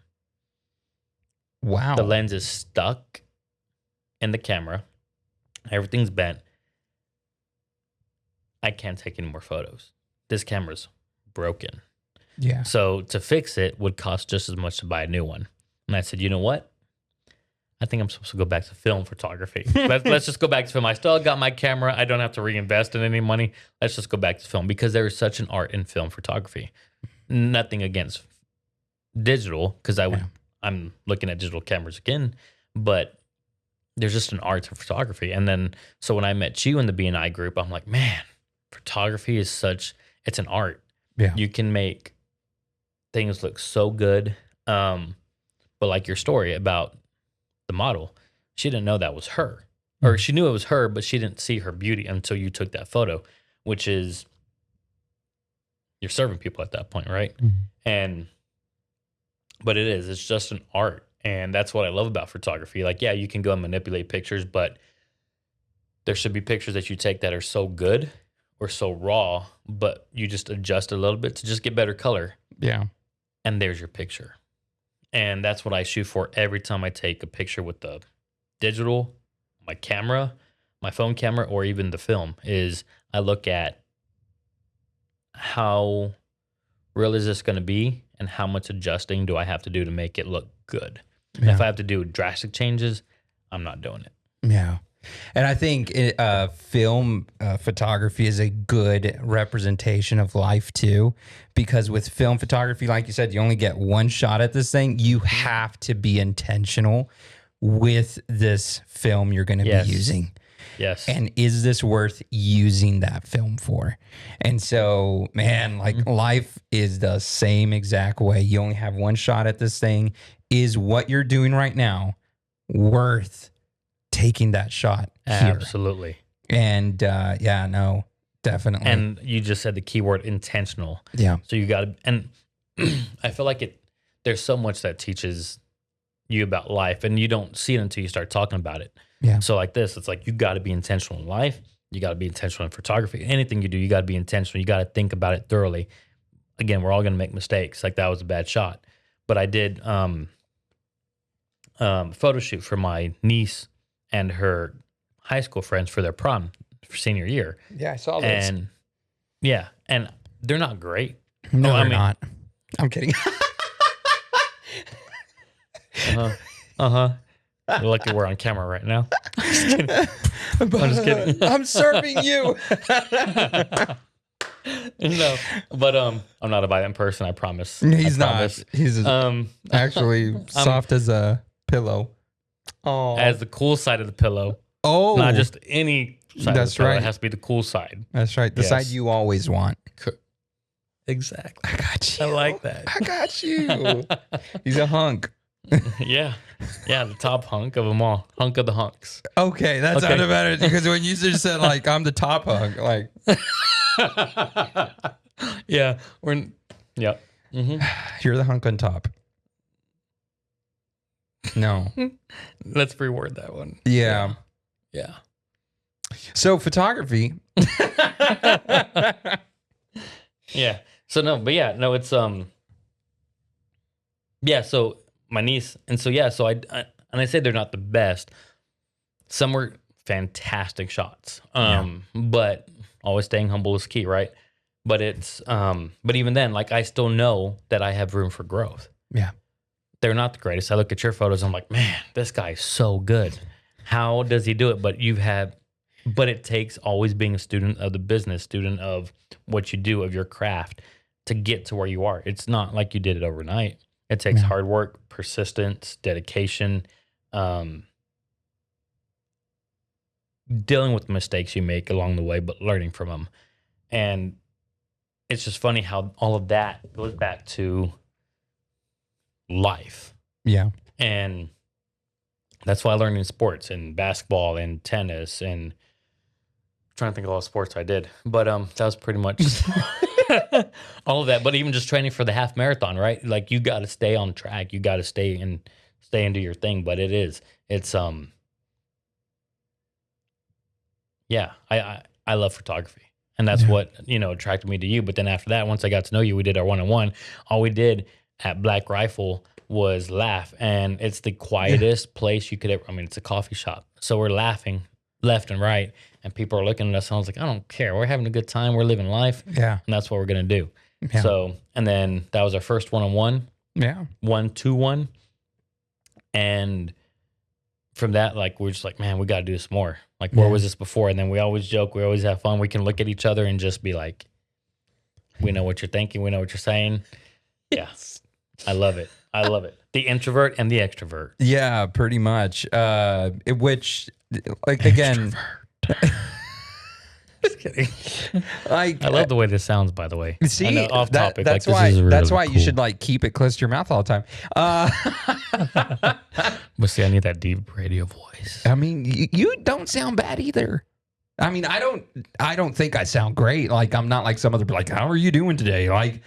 S1: Wow.
S2: The lens is stuck in the camera. Everything's bent. I can't take any more photos. This camera's broken.
S1: Yeah.
S2: So to fix it would cost just as much to buy a new one. And I said, you know what? I think I'm supposed to go back to film photography. Let's just go back to film. I still got my camera. I don't have to reinvest in any money. Let's just go back to film, because there is such an art in film photography. Nothing against digital, because I'm looking at digital cameras again, but there's just an art to photography. And then, so when I met you in the BNI group, I'm like, man, photography is it's an art.
S1: Yeah.
S2: You can make things look so good. But like your story about the model, she didn't know that was her, or she knew it was her, but she didn't see her beauty until you took that photo, which is, you're serving people at that point, right? Mm-hmm. But it's just an art. And that's what I love about photography. Like, yeah, you can go and manipulate pictures, but there should be pictures that you take that are so good or so raw, but you just adjust a little bit to just get better color.
S1: Yeah.
S2: And there's your picture. And that's what I shoot for every time I take a picture with the digital, my camera, my phone camera, or even the film, is I look at how real is this going to be, and how much adjusting do I have to do to make it look good. Yeah. If I have to do drastic changes, I'm not doing it.
S1: Yeah. And I think film photography is a good representation of life too, because with film photography, like you said, you only get one shot at this thing. You have to be intentional with this film you're going to be using.
S2: Yes.
S1: And is this worth using that film for? And so, man, like life is the same exact way. You only have one shot at this thing. Is what you're doing right now worth taking that shot here?
S2: Absolutely.
S1: And no, definitely.
S2: And you just said the keyword intentional.
S1: Yeah.
S2: So you got to, and I feel like there's so much that teaches you about life, and you don't see it until you start talking about it.
S1: Yeah.
S2: So like this, it's like, you got to be intentional in life. You got to be intentional in photography. Anything you do, you got to be intentional. You got to think about it thoroughly. Again, we're all going to make mistakes. Like, that was a bad shot, but I did photo shoot for my niece and her high school friends for their prom for senior year.
S1: Yeah, I saw this.
S2: And yeah, and they're not great.
S1: No, they're not. I'm kidding.
S2: You're lucky we're on camera right now. I'm just kidding.
S1: I'm serving you.
S2: No, but I'm not a violent person. I promise.
S1: He's not. He's actually soft as a pillow.
S2: Oh, as the cool side of the pillow.
S1: Oh,
S2: not just any side.
S1: That's
S2: of the pillow.
S1: right.
S2: It has to be the cool side.
S1: That's right. The side you always want.
S2: Exactly.
S1: I got you.
S2: I like that.
S1: I got you. He's a hunk.
S2: Yeah, the top hunk of them all. Hunk of the hunks.
S1: Okay, that sounded better, because when you just said like I'm the top hunk, like
S2: Yeah. Yeah. Mm-hmm.
S1: You're the hunk on top. No.
S2: Let's reword that one.
S1: Yeah.
S2: Yeah.
S1: So photography.
S2: Yeah. So no, but yeah, no, it's yeah, so my niece, and so yeah, so I and I say they're not the best. Some were fantastic shots. But always staying humble is key, right? But it's but even then, like, I still know that I have room for growth.
S1: Yeah.
S2: They're not the greatest. I look at your photos, I'm like, man, this guy's so good. How does he do it? But it takes always being a student of the business, student of what you do, of your craft, to get to where you are. It's not like you did it overnight. It takes hard work, persistence, dedication, dealing with mistakes you make along the way, but learning from them. And it's just funny how all of that goes back to life.
S1: Yeah.
S2: And that's why I learned in sports and basketball and tennis, and I'm trying to think of all the sports I did. But that was pretty much all of that. But even just training for the half marathon, right? Like, you got to stay on track. You got to stay and do your thing. But it's yeah, I love photography. And that's what, attracted me to you. But then after that, once I got to know you, we did our one-on-one. All we did at Black Rifle was laugh. And it's the quietest place you could ever, it's a coffee shop. So we're laughing left and right. And people are looking at us. And I was like, I don't care. We're having a good time. We're living life.
S1: Yeah.
S2: And that's what we're going to do.
S1: Yeah.
S2: So, and then that was our first one-on-one.
S1: Yeah.
S2: 1-2-1. And from that, like, we're just like, man, we got to do this more. Like, where was this before? And then we always joke. We always have fun. We can look at each other and just be like, we know what you're thinking. We know what you're saying. Yes. Yeah. I love it. I love it. The introvert and the extrovert.
S1: Yeah, pretty much. Which, like, again...
S2: Just kidding.
S1: Like,
S2: I love the way this sounds, by the way.
S1: See,
S2: I know, off topic.
S1: That's
S2: like,
S1: why.
S2: this is really
S1: that's why
S2: cool.
S1: you should, like, keep it close to your mouth all the time.
S2: But see, I need that deep radio voice.
S1: I mean, you don't sound bad either. I mean, I don't think I sound great. Like, I'm not like some other, like, how are you doing today? Like,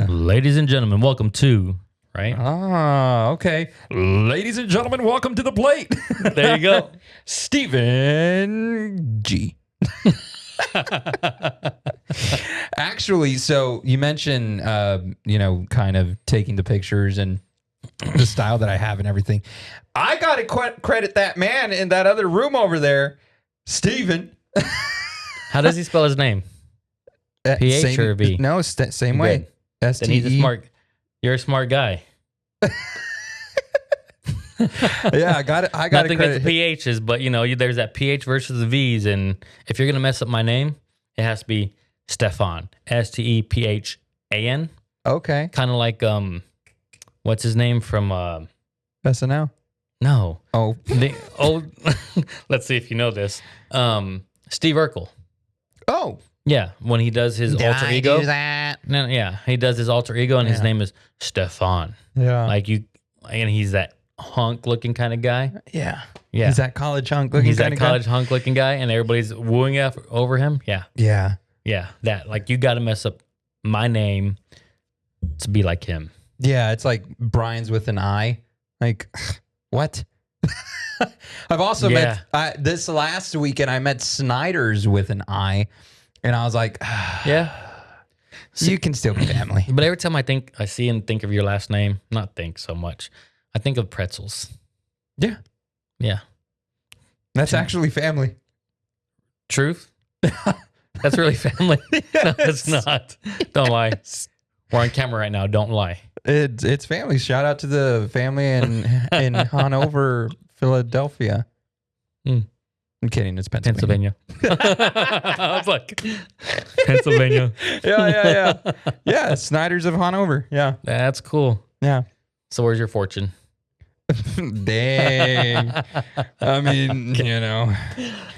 S2: ladies and gentlemen, welcome to, right?
S1: Ah, okay. Ladies and gentlemen, welcome to the plate.
S2: There you go.
S1: Steven G. Actually, so you mentioned, kind of taking the pictures and the style that I have and everything. I got to credit that man in that other room over there, Steven.
S2: How does he spell his name? PH or V?
S1: No, same way. S-T-E.
S2: Then you're a smart guy.
S1: Yeah, I got it. I got
S2: Nothing against PHs, but there's that PH versus the V's, and if you're gonna mess up my name, it has to be Stefan. Stephan.
S1: Okay.
S2: Kind of like what's his name from
S1: SNL?
S2: No.
S1: Oh.
S2: The old. Let's see if you know this. Steve Urkel.
S1: Oh.
S2: Yeah, when he does his alter ego.
S1: Do that?
S2: No, yeah, he does his alter ego, and his name is Stefan.
S1: Yeah.
S2: And he's that hunk-looking kind of guy.
S1: Yeah.
S2: Yeah.
S1: He's that college hunk looking
S2: He's
S1: kind
S2: that
S1: of guy.
S2: college hunk-looking guy, and everybody's wooing over him. Yeah.
S1: Yeah.
S2: Yeah, that. Like, you got to mess up my name to be like him.
S1: Yeah, it's like Brian's with an I. Like, what? I've also met, this last weekend, I met Snyder's with an I, and I was like,
S2: yeah.
S1: You can still be family.
S2: But every time I see and think of your last name, not think so much, I think of pretzels.
S1: Yeah.
S2: Yeah.
S1: That's actually family.
S2: Truth? That's really family. Yes. No, it's not. Don't lie. We're on camera right now. Don't lie.
S1: It's family. Shout out to the family in Hanover, Philadelphia. I'm kidding. It's Pennsylvania.
S2: I was like, Pennsylvania.
S1: Yeah. Yeah, Snyder's of Hanover. Yeah.
S2: That's cool.
S1: Yeah.
S2: So where's your fortune?
S1: Dang. I mean,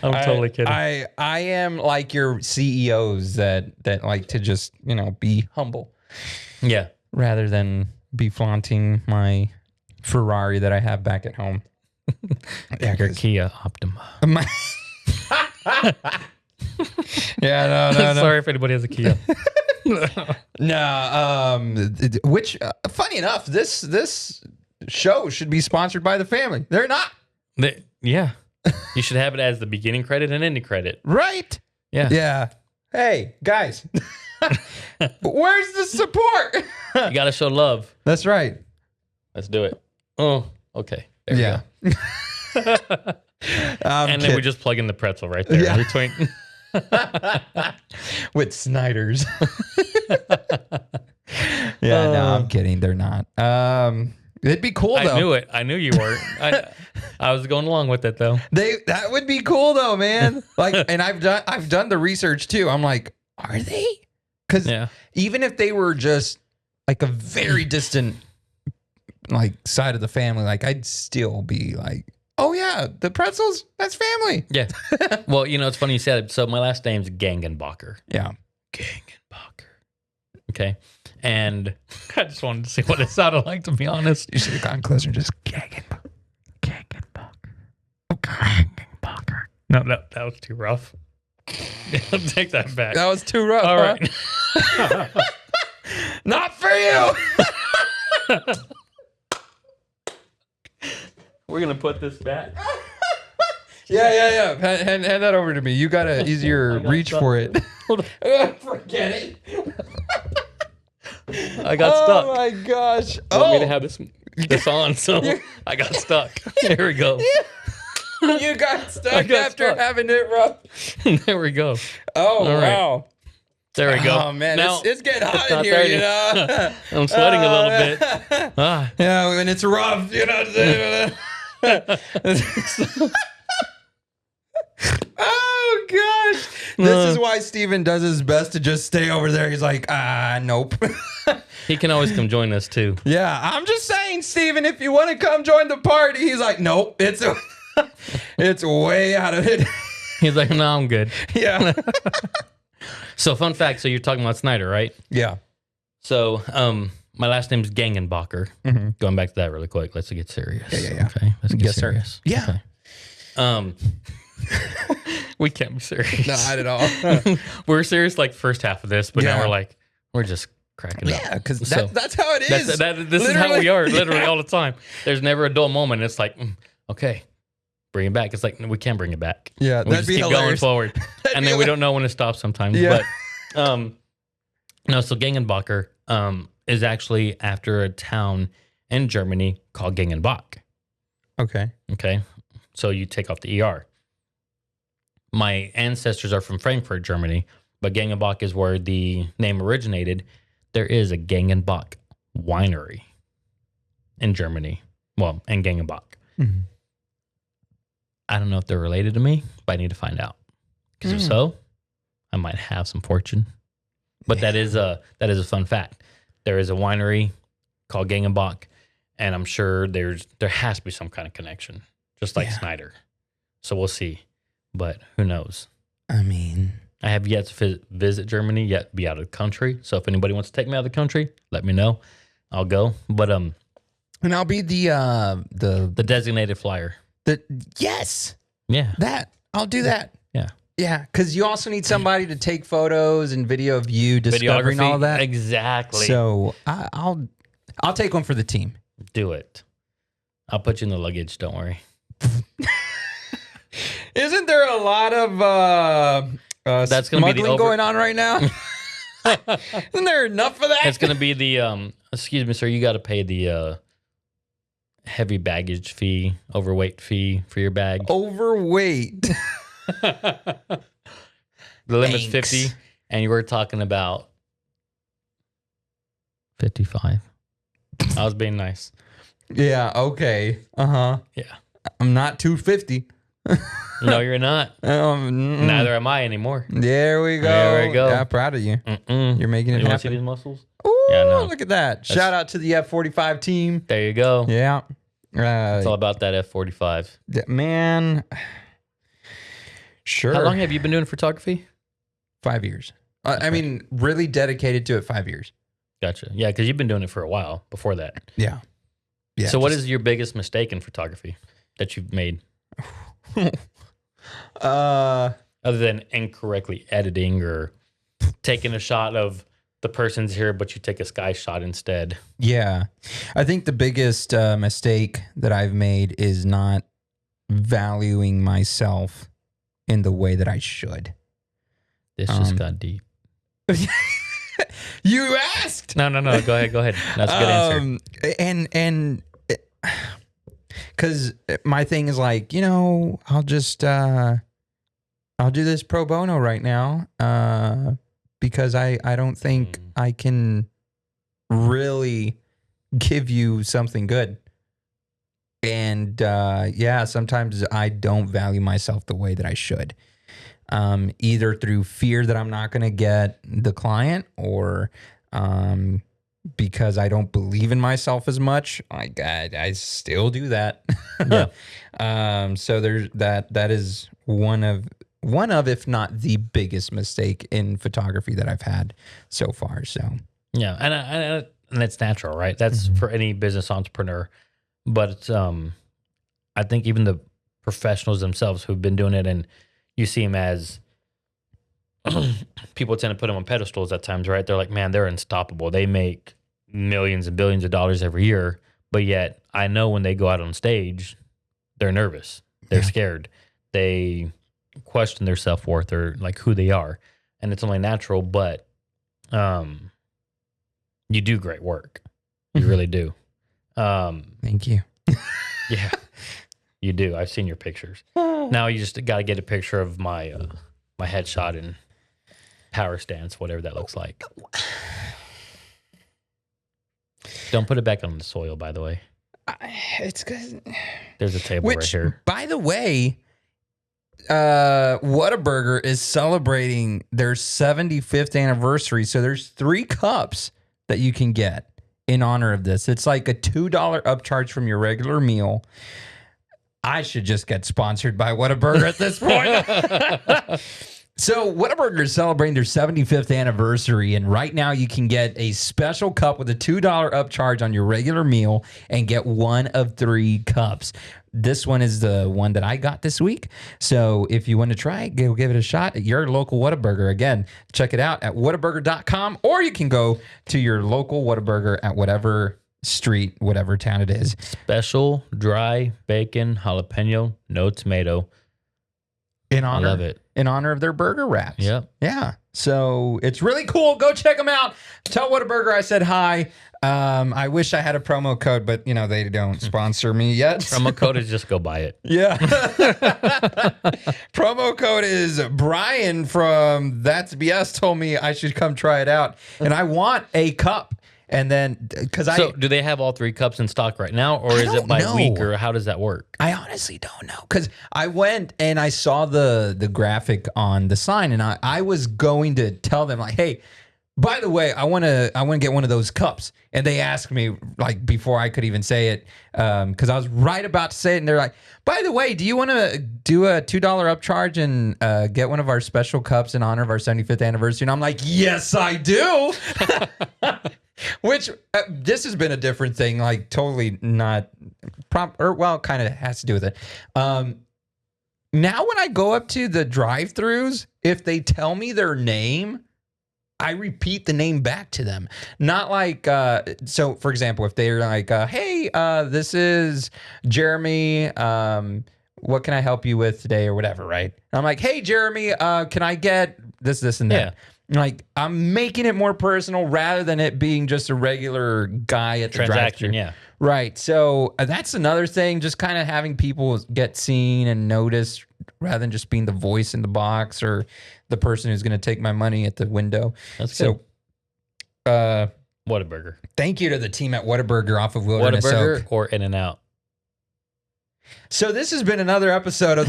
S2: I'm totally kidding.
S1: I am like your CEOs that like to just, be humble.
S2: Yeah.
S1: Rather than be flaunting my Ferrari that I have back at home.
S2: Yeah, your Kia Optima.
S1: Yeah, no.
S2: Sorry if anybody has a Kia.
S1: No, which funny enough, this show should be sponsored by the family. They're not.
S2: Yeah. You should have it as the beginning credit and ending credit.
S1: Right.
S2: Yeah.
S1: Yeah. Hey, guys. Where's the support?
S2: You got to show love.
S1: That's right.
S2: Let's do it. Oh, okay. There we go. And then we just plug in the pretzel right there.
S1: Yeah.
S2: Between.
S1: With Snyder's. Yeah, no, I'm kidding. They're not. It'd be cool though.
S2: I knew it. I knew you weren't. I was going along with it though.
S1: That would be cool though, man. Like, and I've done the research too. I'm like, are they? Because even if they were just like a very distant like side of the family, like I'd still be like, oh yeah, the pretzels, that's family.
S2: Yeah. Well, it's funny you said it. So my last name's Gengenbacher.
S1: Yeah.
S2: Gengenbacher. Okay. And I just wanted to see what it sounded like, to be honest.
S1: You should have gotten closer and just Gengenbacher.
S2: No, that was too rough. I'll take that back.
S1: That was too rough.
S2: All right.
S1: Not for you.
S2: We're going to put this back.
S1: Yeah. Hand that over to me. You got an easier reach for it. Forget it.
S2: I got stuck.
S1: Oh my gosh.
S2: I want me to have this on, so I got stuck. There we go.
S1: You got stuck after having it rough.
S2: There we go.
S1: Oh, wow.
S2: There we go.
S1: Oh, man.
S2: Now,
S1: it's getting hot in here, you know.
S2: I'm sweating a little bit.
S1: Yeah, when it's rough, you know. Oh, gosh. This is why Steven does his best to just stay over there. He's like, nope.
S2: He can always come join us, too.
S1: Yeah, I'm just saying, Steven, if you want to come join the party, he's like, nope, it's way out of it.
S2: He's like, no, I'm good.
S1: Yeah.
S2: So, fun fact. So, you're talking about Snyder, right?
S1: Yeah.
S2: So, my last name's Gengenbacher. Mm-hmm. Going back to that really quick. Let's get serious.
S1: Yeah.
S2: Okay. Let's get serious.
S1: Sir. Yeah.
S2: Okay. We can't be serious.
S1: No, not at all.
S2: We're serious like first half of this, but now we're just cracking up.
S1: Yeah, because that's how it is.
S2: This is how we are, literally all the time. There's never a dull moment. It's like, okay, bring it back. It's like, we can't bring it back.
S1: Yeah,
S2: we just keep going forward. And then we don't know when to stop sometimes. Yeah. But no, so Gengenbacher is actually after a town in Germany called Gengenbach.
S1: Okay.
S2: So you take off the ER. My ancestors are from Frankfurt, Germany, but Gengenbach is where the name originated. There is a Gengenbach winery in Germany. Well, in Gengenbach. Mm-hmm. I don't know if they're related to me, but I need to find out. Because if so, I might have some fortune. But that is a fun fact. There is a winery called Gengenbach, and I'm sure there has to be some kind of connection, just like Snyder. So we'll see. But who knows?
S1: I mean,
S2: I have yet to visit Germany, yet be out of the country. So if anybody wants to take me out of the country, let me know. I'll go. But
S1: and I'll be the
S2: designated flyer.
S1: Yes.
S2: Yeah.
S1: That I'll do that.
S2: Yeah.
S1: Yeah, because you also need somebody to take photos and video of you discovering all that.
S2: Exactly.
S1: So I'll take one for the team.
S2: Do it. I'll put you in the luggage. Don't worry.
S1: Isn't there a lot of
S2: that's
S1: smuggling going on right now? Isn't there enough for that?
S2: It's going to be the, excuse me, sir, you got to pay the heavy baggage fee, overweight fee for your bag.
S1: Overweight.
S2: The limit's 50, and you were talking about 55. I was being nice.
S1: Yeah, okay. Uh-huh.
S2: Yeah.
S1: I'm not 250.
S2: No, you're not. Neither am I anymore.
S1: There we go.
S2: There we go.
S1: Yeah, proud of you. You're making it
S2: happen. You want to see these muscles?
S1: Ooh, yeah, no. Look at that. Shout out to the F45 team.
S2: There you go.
S1: Yeah.
S2: It's all about that F45.
S1: Man. Sure.
S2: How long have you been doing photography?
S1: 5 years. Okay. I mean, really dedicated to it 5 years.
S2: Gotcha. Yeah, because you've been doing it for a while before that.
S1: Yeah.
S2: So what is your biggest mistake in photography that you've made?
S1: Other
S2: than incorrectly editing or taking a shot of the person's here, but you take a sky shot instead.
S1: Yeah. I think the biggest mistake that I've made is not valuing myself in the way that I should.
S2: This just got deep.
S1: You asked.
S2: No. Go ahead. That's a good answer.
S1: And because my thing is like, I'll just I'll do this pro bono right now because I don't think I can really give you something good. And sometimes I don't value myself the way that I should. Either through fear that I'm not going to get the client or because I don't believe in myself as much. I still do that. Yeah. So there's that is one of, if not the biggest mistake in photography that I've had so far. So
S2: yeah, and that's natural, right? That's for any business entrepreneur. But I think even the professionals themselves who've been doing it, and you see them as people tend to put them on pedestals at times, right? They're like, man, they're unstoppable. They make millions and billions of dollars every year. But yet I know when they go out on stage, they're nervous. They're scared. They question their self-worth or like who they are. And it's only natural, but you do great work. You really do.
S1: Thank you.
S2: Yeah, you do. I've seen your pictures. Now you just got to get a picture of my my headshot and power stance, whatever that looks like. Don't put it back on the soil, by the way.
S1: It's good.
S2: There's a table right here.
S1: By the way, Whataburger is celebrating their 75th anniversary. So there's 3 cups that you can get in honor of this. It's like a $2 upcharge from your regular meal. I should just get sponsored by Whataburger at this point. So Whataburger is celebrating their 75th anniversary, and right now you can get a special cup with a $2 upcharge on your regular meal and get one of 3 cups. This one is the one that I got this week. So if you want to try it, go give it a shot at your local Whataburger. Again, check it out at whataburger.com, or you can go to your local Whataburger at whatever street, whatever town it is.
S2: Special dry bacon, jalapeno, no tomato.
S1: I love
S2: it.
S1: In honor of their burger wraps.
S2: Yep.
S1: Yeah. So it's really cool. Go check them out. Tell Whataburger I said hi. I wish I had a promo code, but they don't sponsor me yet.
S2: Promo code is just go buy it.
S1: Yeah. Promo code is Brian from That's BS told me I should come try it out. And I want a cup. And then,
S2: So do they have all 3 cups in stock right now, or is it by week, or how does that work?
S1: I honestly don't know, because I went and I saw the graphic on the sign, and I was going to tell them like, hey, by the way, I want to get one of those cups. And they asked me like before I could even say it, because I was right about to say it, and they're like, by the way, do you want to do a $2 upcharge and get one of our special cups in honor of our 75th anniversary? And I'm like, yes, I do. Which this has been a different thing, like totally not kind of has to do with it. Now when I go up to the drive-thrus, if they tell me their name, I repeat the name back to them. Not like, so for example, if they're like, hey, this is Jeremy, what can I help you with today or whatever, right? And I'm like, hey, Jeremy, can I get this, and that? Yeah. Like, I'm making it more personal rather than it being just a regular guy at the
S2: transaction.
S1: Yeah. Right. So that's another thing, just kind of having people get seen and noticed rather than just being the voice in the box or the person who's going to take my money at the window.
S2: That's so good. Whataburger.
S1: Thank you to the team at Whataburger off of Wilderness
S2: Whataburger
S1: Oak.
S2: or In-N-Out.
S1: So this has been another episode of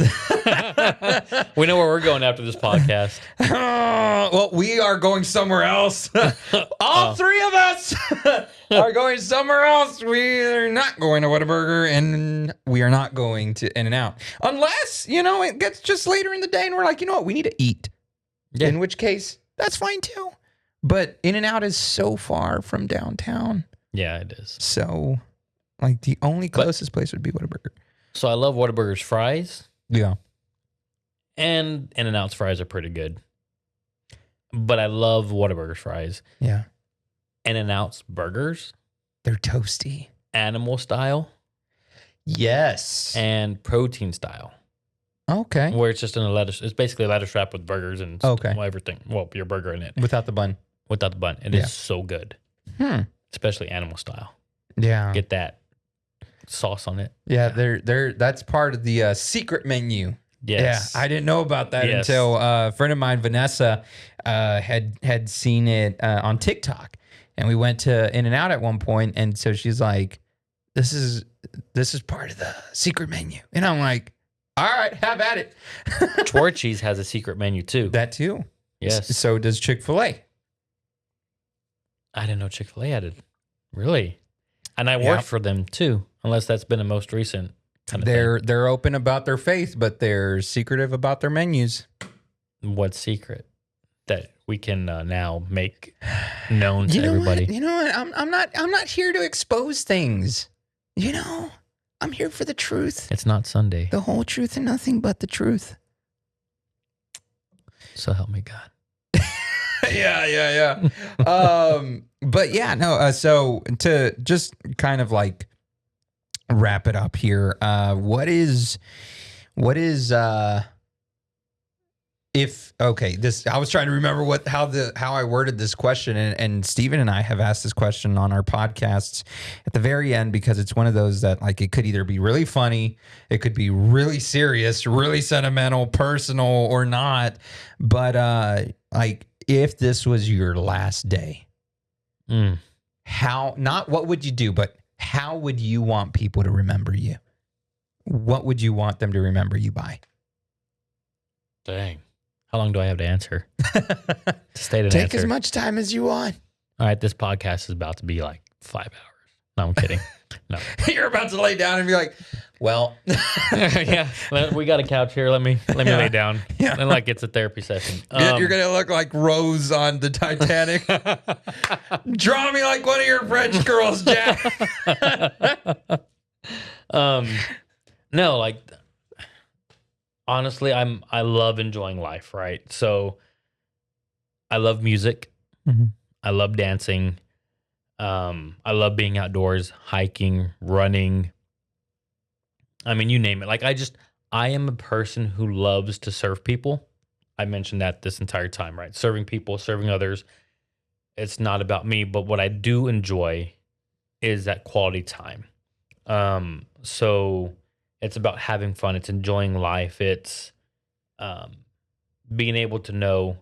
S2: We know where we're going after this podcast.
S1: Well, we are going somewhere else. All 3 of us are going somewhere else. We are not going to Whataburger, and we are not going to In-N-Out. Unless, it gets just later in the day and we're like, you know what, we need to eat. Yeah. In which case, that's fine too. But In-N-Out is so far from downtown.
S2: Yeah, it is.
S1: So, like, the only closest place would be Whataburger.
S2: So I love Whataburger's fries.
S1: Yeah.
S2: And In-N-Out's fries are pretty good. but I love Whataburger's fries.
S1: Yeah.
S2: In-N-Out's burgers,
S1: They're toasty.
S2: animal style
S1: Yes.
S2: and protein style.
S1: Okay.
S2: Where it's just in a lettuce. It's basically a lettuce wrap with burgers and everything. Well, your burger in it.
S1: Without the bun.
S2: Without the bun. It is so good. Especially animal style.
S1: Yeah.
S2: Get that sauce on it.
S1: Yeah, that's part of the secret menu.
S2: Yes.
S1: Yeah, I didn't know about that until a friend of mine, Vanessa, had seen it on TikTok, and we went to In-N-Out at one point, and so she's like, "This is part of the secret menu," and I'm like, "All right, have at it."
S2: Torchy's has a secret menu too.
S1: That too.
S2: Yes.
S1: So does Chick-fil-A.
S2: I didn't know Chick-fil-A had it. Really? And I worked for them too, unless that's been the most recent kind of thing.
S1: They're open about their faith, but they're secretive about their menus.
S2: What secret that we can now make known to everybody?
S1: You know what? I'm not here to expose things. You know, I'm here for the truth.
S2: It's not Sunday.
S1: The whole truth and nothing but the truth.
S2: So help me God.
S1: Yeah. But yeah, no. So to just kind of like wrap it up here, what is if this I was trying to remember how I worded this question, and Steven and I have asked this question on our podcasts at the very end, because it's one of those that like it could either be really funny, it could be really serious, really sentimental, personal, or not. But like if this was your last day, how, not what would you do, but how would you want people to remember you? What would you want them to remember you by?
S2: Dang. How long do I have to answer? To state an
S1: Take
S2: answer.
S1: as much time as you want.
S2: All right, this podcast is about to be like 5 hours. No, I'm kidding. No.
S1: You're about to lay down and be like, well.
S2: Yeah, we got a couch here. Let me lay down.
S1: Yeah.
S2: And like it's a therapy session.
S1: You're going to look like Rose on the Titanic. Draw me like one of your French girls, Jack.
S2: No, like honestly, I love enjoying life, right? So I love music.
S1: Mm-hmm.
S2: I love dancing. I love being outdoors, hiking, running. I mean, you name it. Like I am a person who loves to serve people. I mentioned that this entire time, right? Serving people, serving others. It's not about me, but what I do enjoy is that quality time. So it's about having fun. It's enjoying life. It's being able to know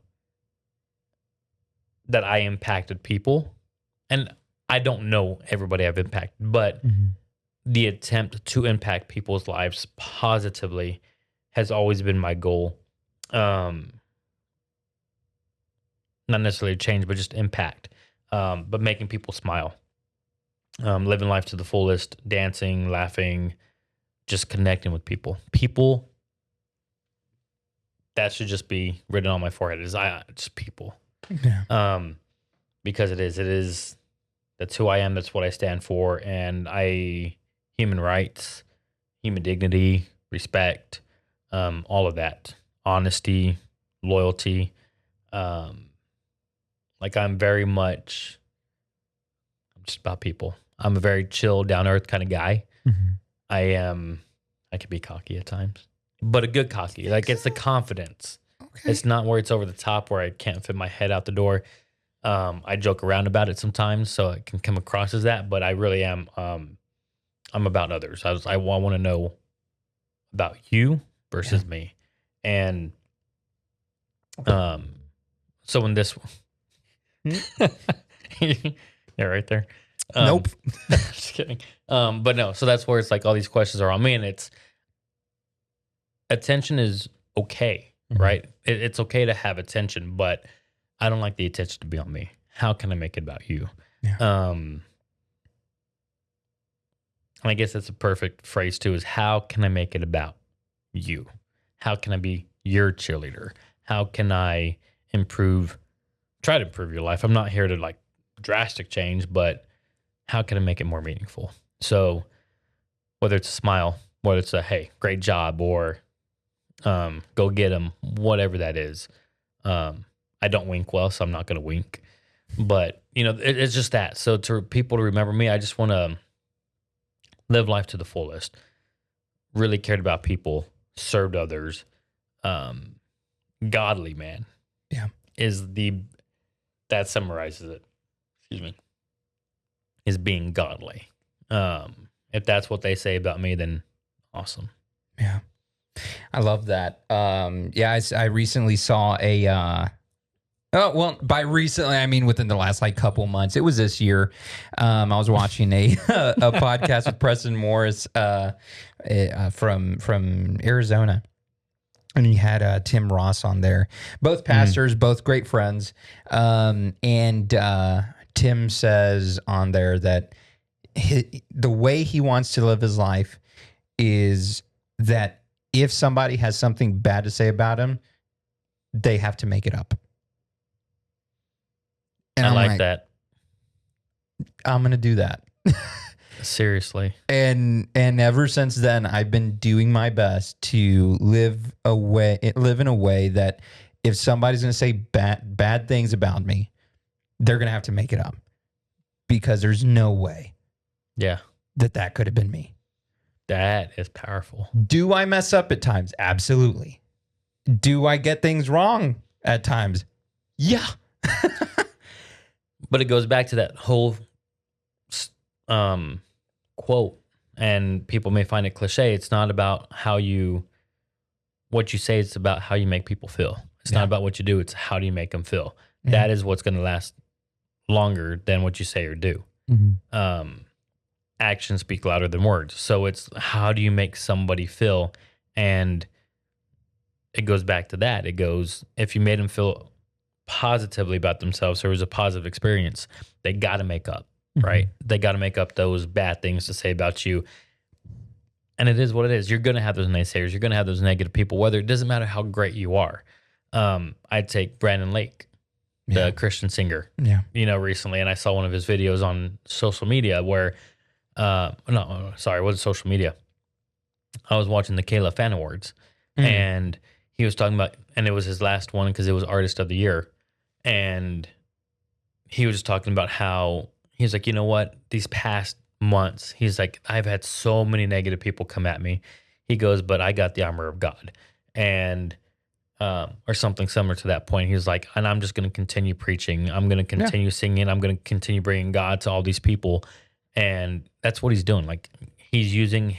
S2: that I impacted people. And I don't know everybody I've impacted, but the attempt to impact people's lives positively has always been my goal. Not necessarily change, but just impact. But making people smile. Living life to the fullest, dancing, laughing, just connecting with people. People, that should just be written on my forehead. Just people.
S1: Yeah.
S2: Because it is, that's who I am. That's what I stand for. And human rights, human dignity, respect, all of that, honesty, loyalty. Like I'm just about people. I'm a very chill, down to earth kind of guy.
S1: Mm-hmm.
S2: I can be cocky at times, but a good cocky. Like it's the confidence.
S1: Okay.
S2: It's not where it's over the top where I can't fit my head out the door. I joke around about it sometimes, so it can come across as that, but I really am. I'm about others. I want to know about you versus me. And so when this yeah, right there.
S1: Nope.
S2: Just kidding. But no, so that's where it's like all these questions are on me, and it's attention is okay, right? It's okay to have attention, but I don't like the attention to be on me. How can I make it about you?
S1: Yeah.
S2: And I guess that's a perfect phrase too, is how can I make it about you? How can I be your cheerleader? How can I try to improve your life? I'm not here to like drastic change, but how can I make it more meaningful? So whether it's a smile, whether it's a, hey, great job, or go get them, whatever that is, I don't wink well, so I'm not going to wink. But, it's just that. So to people to remember me, I just want to live life to the fullest. Really cared about people, served others. Godly, man.
S1: Yeah.
S2: That summarizes it. Excuse me. Is being godly. If that's what they say about me, then awesome.
S1: Yeah. I love that. I recently saw by recently, I mean within the last couple months. It was this year. I was watching a podcast with Preston Morris from Arizona, and he had Tim Ross on there. Both pastors, both great friends. And Tim says on there that the way he wants to live his life is that if somebody has something bad to say about him, they have to make it up. And
S2: I like that.
S1: I'm going to do that.
S2: Seriously.
S1: And ever since then, I've been doing my best to live in a way that if somebody's going to say bad things about me, they're going to have to make it up, because there's no way that could have been me.
S2: That is powerful.
S1: Do I mess up at times? Absolutely. Do I get things wrong at times? Yeah.
S2: But it goes back to that whole quote, and people may find it cliche. It's not about what you say. It's about how you make people feel. It's not about what you do. It's how do you make them feel. Yeah. That is what's going to last longer than what you say or do. Mm-hmm. Actions speak louder than words. So it's how do you make somebody feel? And it goes back to that. It goes, if you made them feel positively about themselves, there was a positive experience, they got to make up, right? They got to make up those bad things to say about you. And it is what it is. You're going to have those naysayers. You're going to have those negative people, whether it doesn't matter how great you are. I'd take Brandon Lake, the Christian singer, recently. And I saw one of his videos on social media where, it wasn't social media. I was watching the Kayla Fan Awards and he was talking about, and it was his last one because it was Artist of the Year. And he was just talking about how he's like, you know what, these past months, he's like, I've had so many negative people come at me. He goes, but I got the armor of God. And, or something similar to that point. He was like, and I'm just going to continue preaching. I'm going to continue singing. I'm going to continue bringing God to all these people. And that's what he's doing. Like, he's using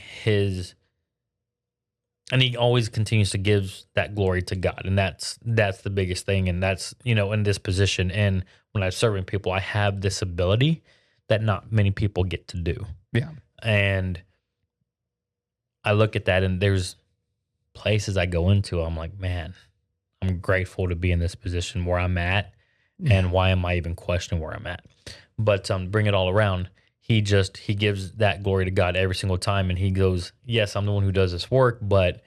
S2: and he always continues to give that glory to God. And that's the biggest thing. And that's, in this position. And when I'm serving people, I have this ability that not many people get to do. Yeah. And I look at that, and there's places I go into, I'm like, man, I'm grateful to be in this position where I'm at. And why am I even questioning where I'm at? But bring it all around. He gives that glory to God every single time. And he goes, yes, I'm the one who does this work, but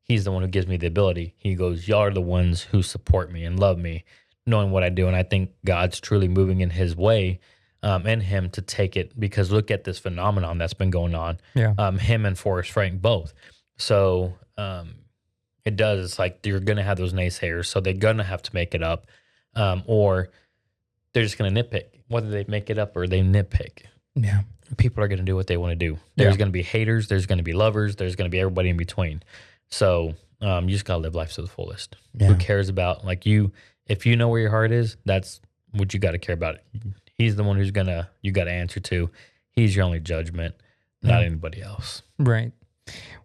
S2: he's the one who gives me the ability. He goes, y'all are the ones who support me and love me, knowing what I do. And I think God's truly moving in his way, in him to take it, because look at this phenomenon that's been going on. Yeah. Him and Forrest Frank both. So it does. It's like you're going to have those naysayers. So they're going to have to make it up, or they're just going to nitpick, whether they make it up or they nitpick. Yeah. People are going to do what they want to do. There's going to be haters. There's going to be lovers. There's going to be everybody in between. So you just got to live life to the fullest. Yeah. Who cares about, if you know where your heart is, that's what you got to care about. He's the one you got to answer to. He's your only judgment, not anybody else. Right.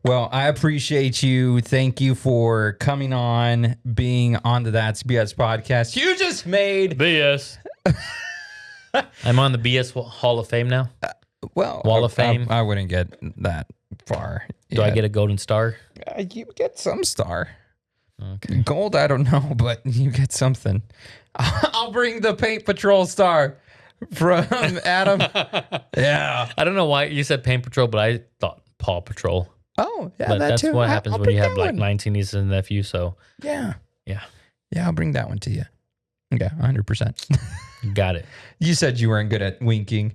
S2: Well, I appreciate you. Thank you for coming on, being on the That's BS podcast. You just made BS. I'm on the BS Hall of Fame now. Wall of Fame.
S1: I wouldn't get that far.
S2: Do I get a golden star?
S1: You get some star. Okay. Gold, I don't know, but you get something. I'll bring the Paint Patrol star from Adam. Yeah.
S2: I don't know why you said Paint Patrol, but I thought Paw Patrol.
S1: Oh, yeah,
S2: but that's
S1: too.
S2: what happens when you have 19 nieces and nephews. So
S1: yeah, I'll bring that one to you. Okay, 100%.
S2: Got it.
S1: You said you weren't good at winking.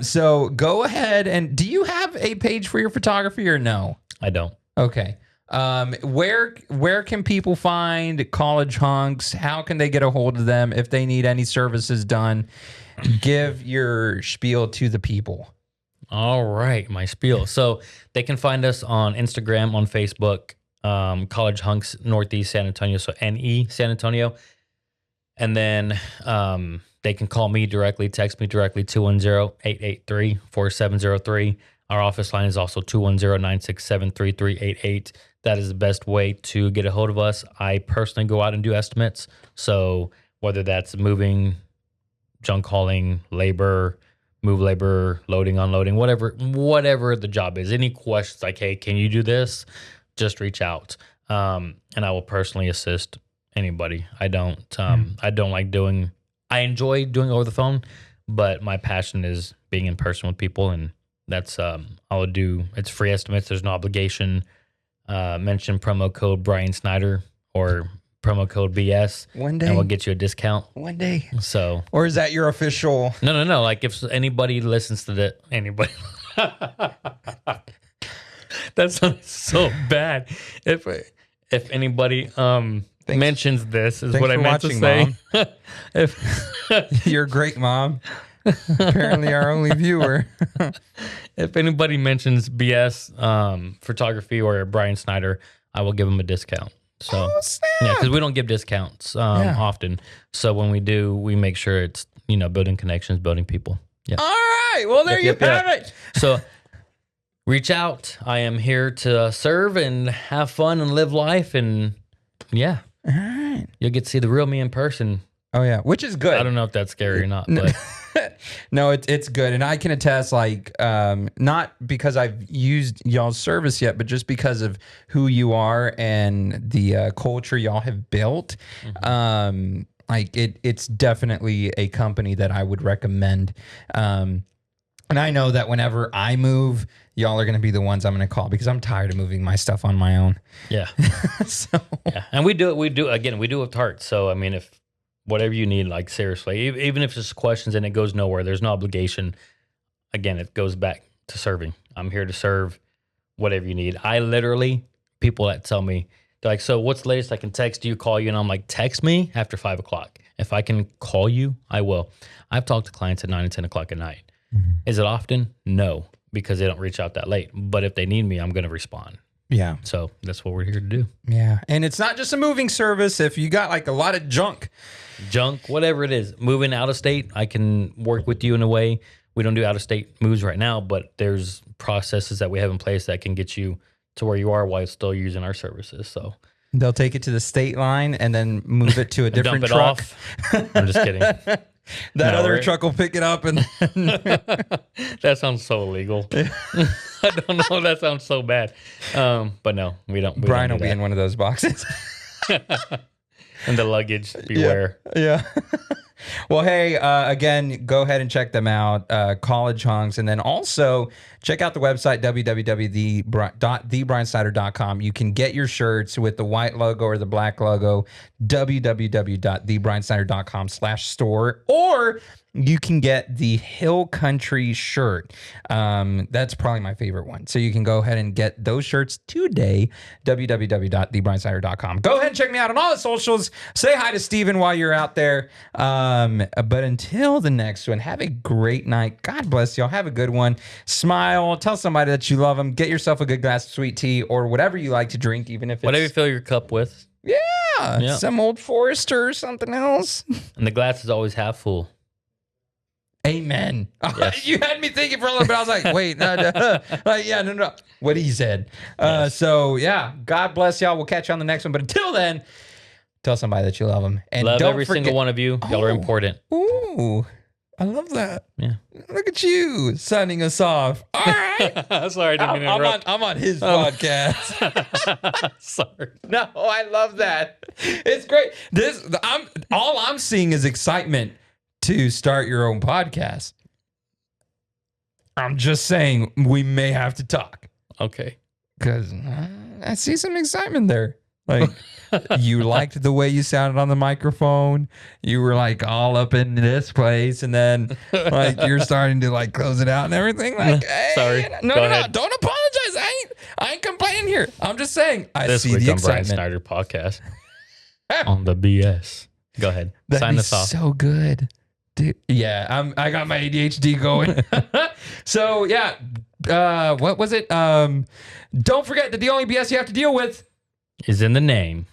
S1: So go ahead and do you have a page for your photography or no?
S2: I don't.
S1: Okay. Where can people find College H.U.N.K.S? How can they get a hold of them if they need any services done? Give your spiel to the people.
S2: All right, my spiel. So they can find us on Instagram, on Facebook, College H.U.N.K.S Northeast San Antonio, so NE San Antonio. And then they can call me directly, text me directly, 210-883-4703. Our office line is also 210-967-3388. That is the best way to get a hold of us. I personally go out and do estimates. So whether that's moving, junk hauling, labor, move labor, loading, unloading, whatever the job is. Any questions like, hey, can you do this? Just reach out. And I will personally assist anybody. I don't like I enjoy doing over the phone, but my passion is being in person with people. And that's, I would do, it's free estimates. There's no obligation. Mention promo code bryansnyder or promo code BS.
S1: One day.
S2: And we'll get you a discount.
S1: One day.
S2: So.
S1: Or is that your official?
S2: No. Like if anybody listens to anybody. That sounds so bad. If anybody mentions this is what I meant to say.
S1: Mom. You're a great mom. Apparently our only viewer.
S2: If anybody mentions BS photography or Bryan Snyder, I will give them a discount. So yeah, because we don't give discounts often. So when we do, we make sure it's building connections, building people. Yeah.
S1: All right. Well, there you have it.
S2: So reach out. I am here to serve and have fun and live life, and yeah.
S1: All right.
S2: You'll get to see the real me in person.
S1: Oh yeah, which is good.
S2: I don't know if that's scary or not, but
S1: no, it's good, and I can attest. Like, not because I've used y'all's service yet, but just because of who you are and the culture y'all have built. Mm-hmm. Like it's definitely a company that I would recommend. And I know that whenever I move, y'all are going to be the ones I'm going to call because I'm tired of moving my stuff on my own.
S2: Yeah.
S1: So
S2: yeah, and we do it with heart. So I mean, if whatever you need, like seriously, even if it's just questions and it goes nowhere, there's no obligation. Again, it goes back to serving. I'm here to serve. Whatever you need. I literally, people that tell me, they're like, so what's the latest I can text you, call you? And I'm like, text me after 5 o'clock. If I can call you, I will. I've talked to clients at 9 and 10 o'clock at night. Mm-hmm. Is it often? No, because they don't reach out that late. But if they need me, I'm going to respond.
S1: Yeah.
S2: So that's what we're here to do.
S1: Yeah. And it's not just a moving service. If you got like a lot of junk,
S2: whatever it is, moving out of state, I can work with you in a way. We don't do out of state moves right now, but there's processes that we have in place that can get you to where you are while still using our services. So
S1: they'll take it to the state line and then move it to a different truck.
S2: Off. I'm just kidding.
S1: That other truck will pick it up and
S2: that sounds so illegal. I don't know. That sounds so bad. But no, we don't.
S1: Brian will be in one of those boxes.
S2: And the luggage, beware.
S1: Yeah. Well, hey, again, go ahead and check them out, College H.U.N.K.S. And then also check out the website, www.thebryansnyder.com. You can get your shirts with the white logo or the black logo, www.thebryansnyder.com/store, or you can get the Hill Country shirt. That's probably my favorite one. So you can go ahead and get those shirts today, www.thebryansnyder.com. Go ahead and check me out on all the socials. Say hi to Steven while you're out there. But until the next one, have a great night. God bless y'all. Have a good one. Smile. Tell somebody that you love them. Get yourself a good glass of sweet tea or whatever you like to drink, even if it's...
S2: whatever you fill your cup with.
S1: Yeah. Some Old Forester or something else.
S2: And the glass is always half full.
S1: Amen.
S2: Yes.
S1: You had me thinking for a little bit. I was like, wait, no. No. What he said. Yes. So, yeah, God bless y'all. We'll catch you on the next one. But until then, tell somebody that you love them. And
S2: love
S1: don't
S2: every
S1: forget,
S2: single one of you. Y'all are important.
S1: Ooh, I love that.
S2: Yeah.
S1: Look at you signing us off. All right.
S2: Sorry, I didn't mean to interrupt.
S1: I'm on his podcast.
S2: Sorry.
S1: No, I love that. It's great. All I'm seeing is excitement to start your own podcast. I'm just saying we may have to talk.
S2: Okay.
S1: Because I see some excitement there. Like, you liked the way you sounded on the microphone. You were like all up in this place, and then like you're starting to like close it out and everything. Like, hey,
S2: sorry.
S1: No. Don't apologize. I ain't complaining here. I'm just saying. I
S2: This
S1: see
S2: week
S1: the
S2: on Brian
S1: excitement.
S2: Snyder podcast on the BS. Go ahead.
S1: That'd
S2: Sign
S1: be
S2: us off.
S1: so good. Dude, yeah, I got my ADHD going. So yeah, what was it? Don't forget that the only BS you have to deal with
S2: Is in the name.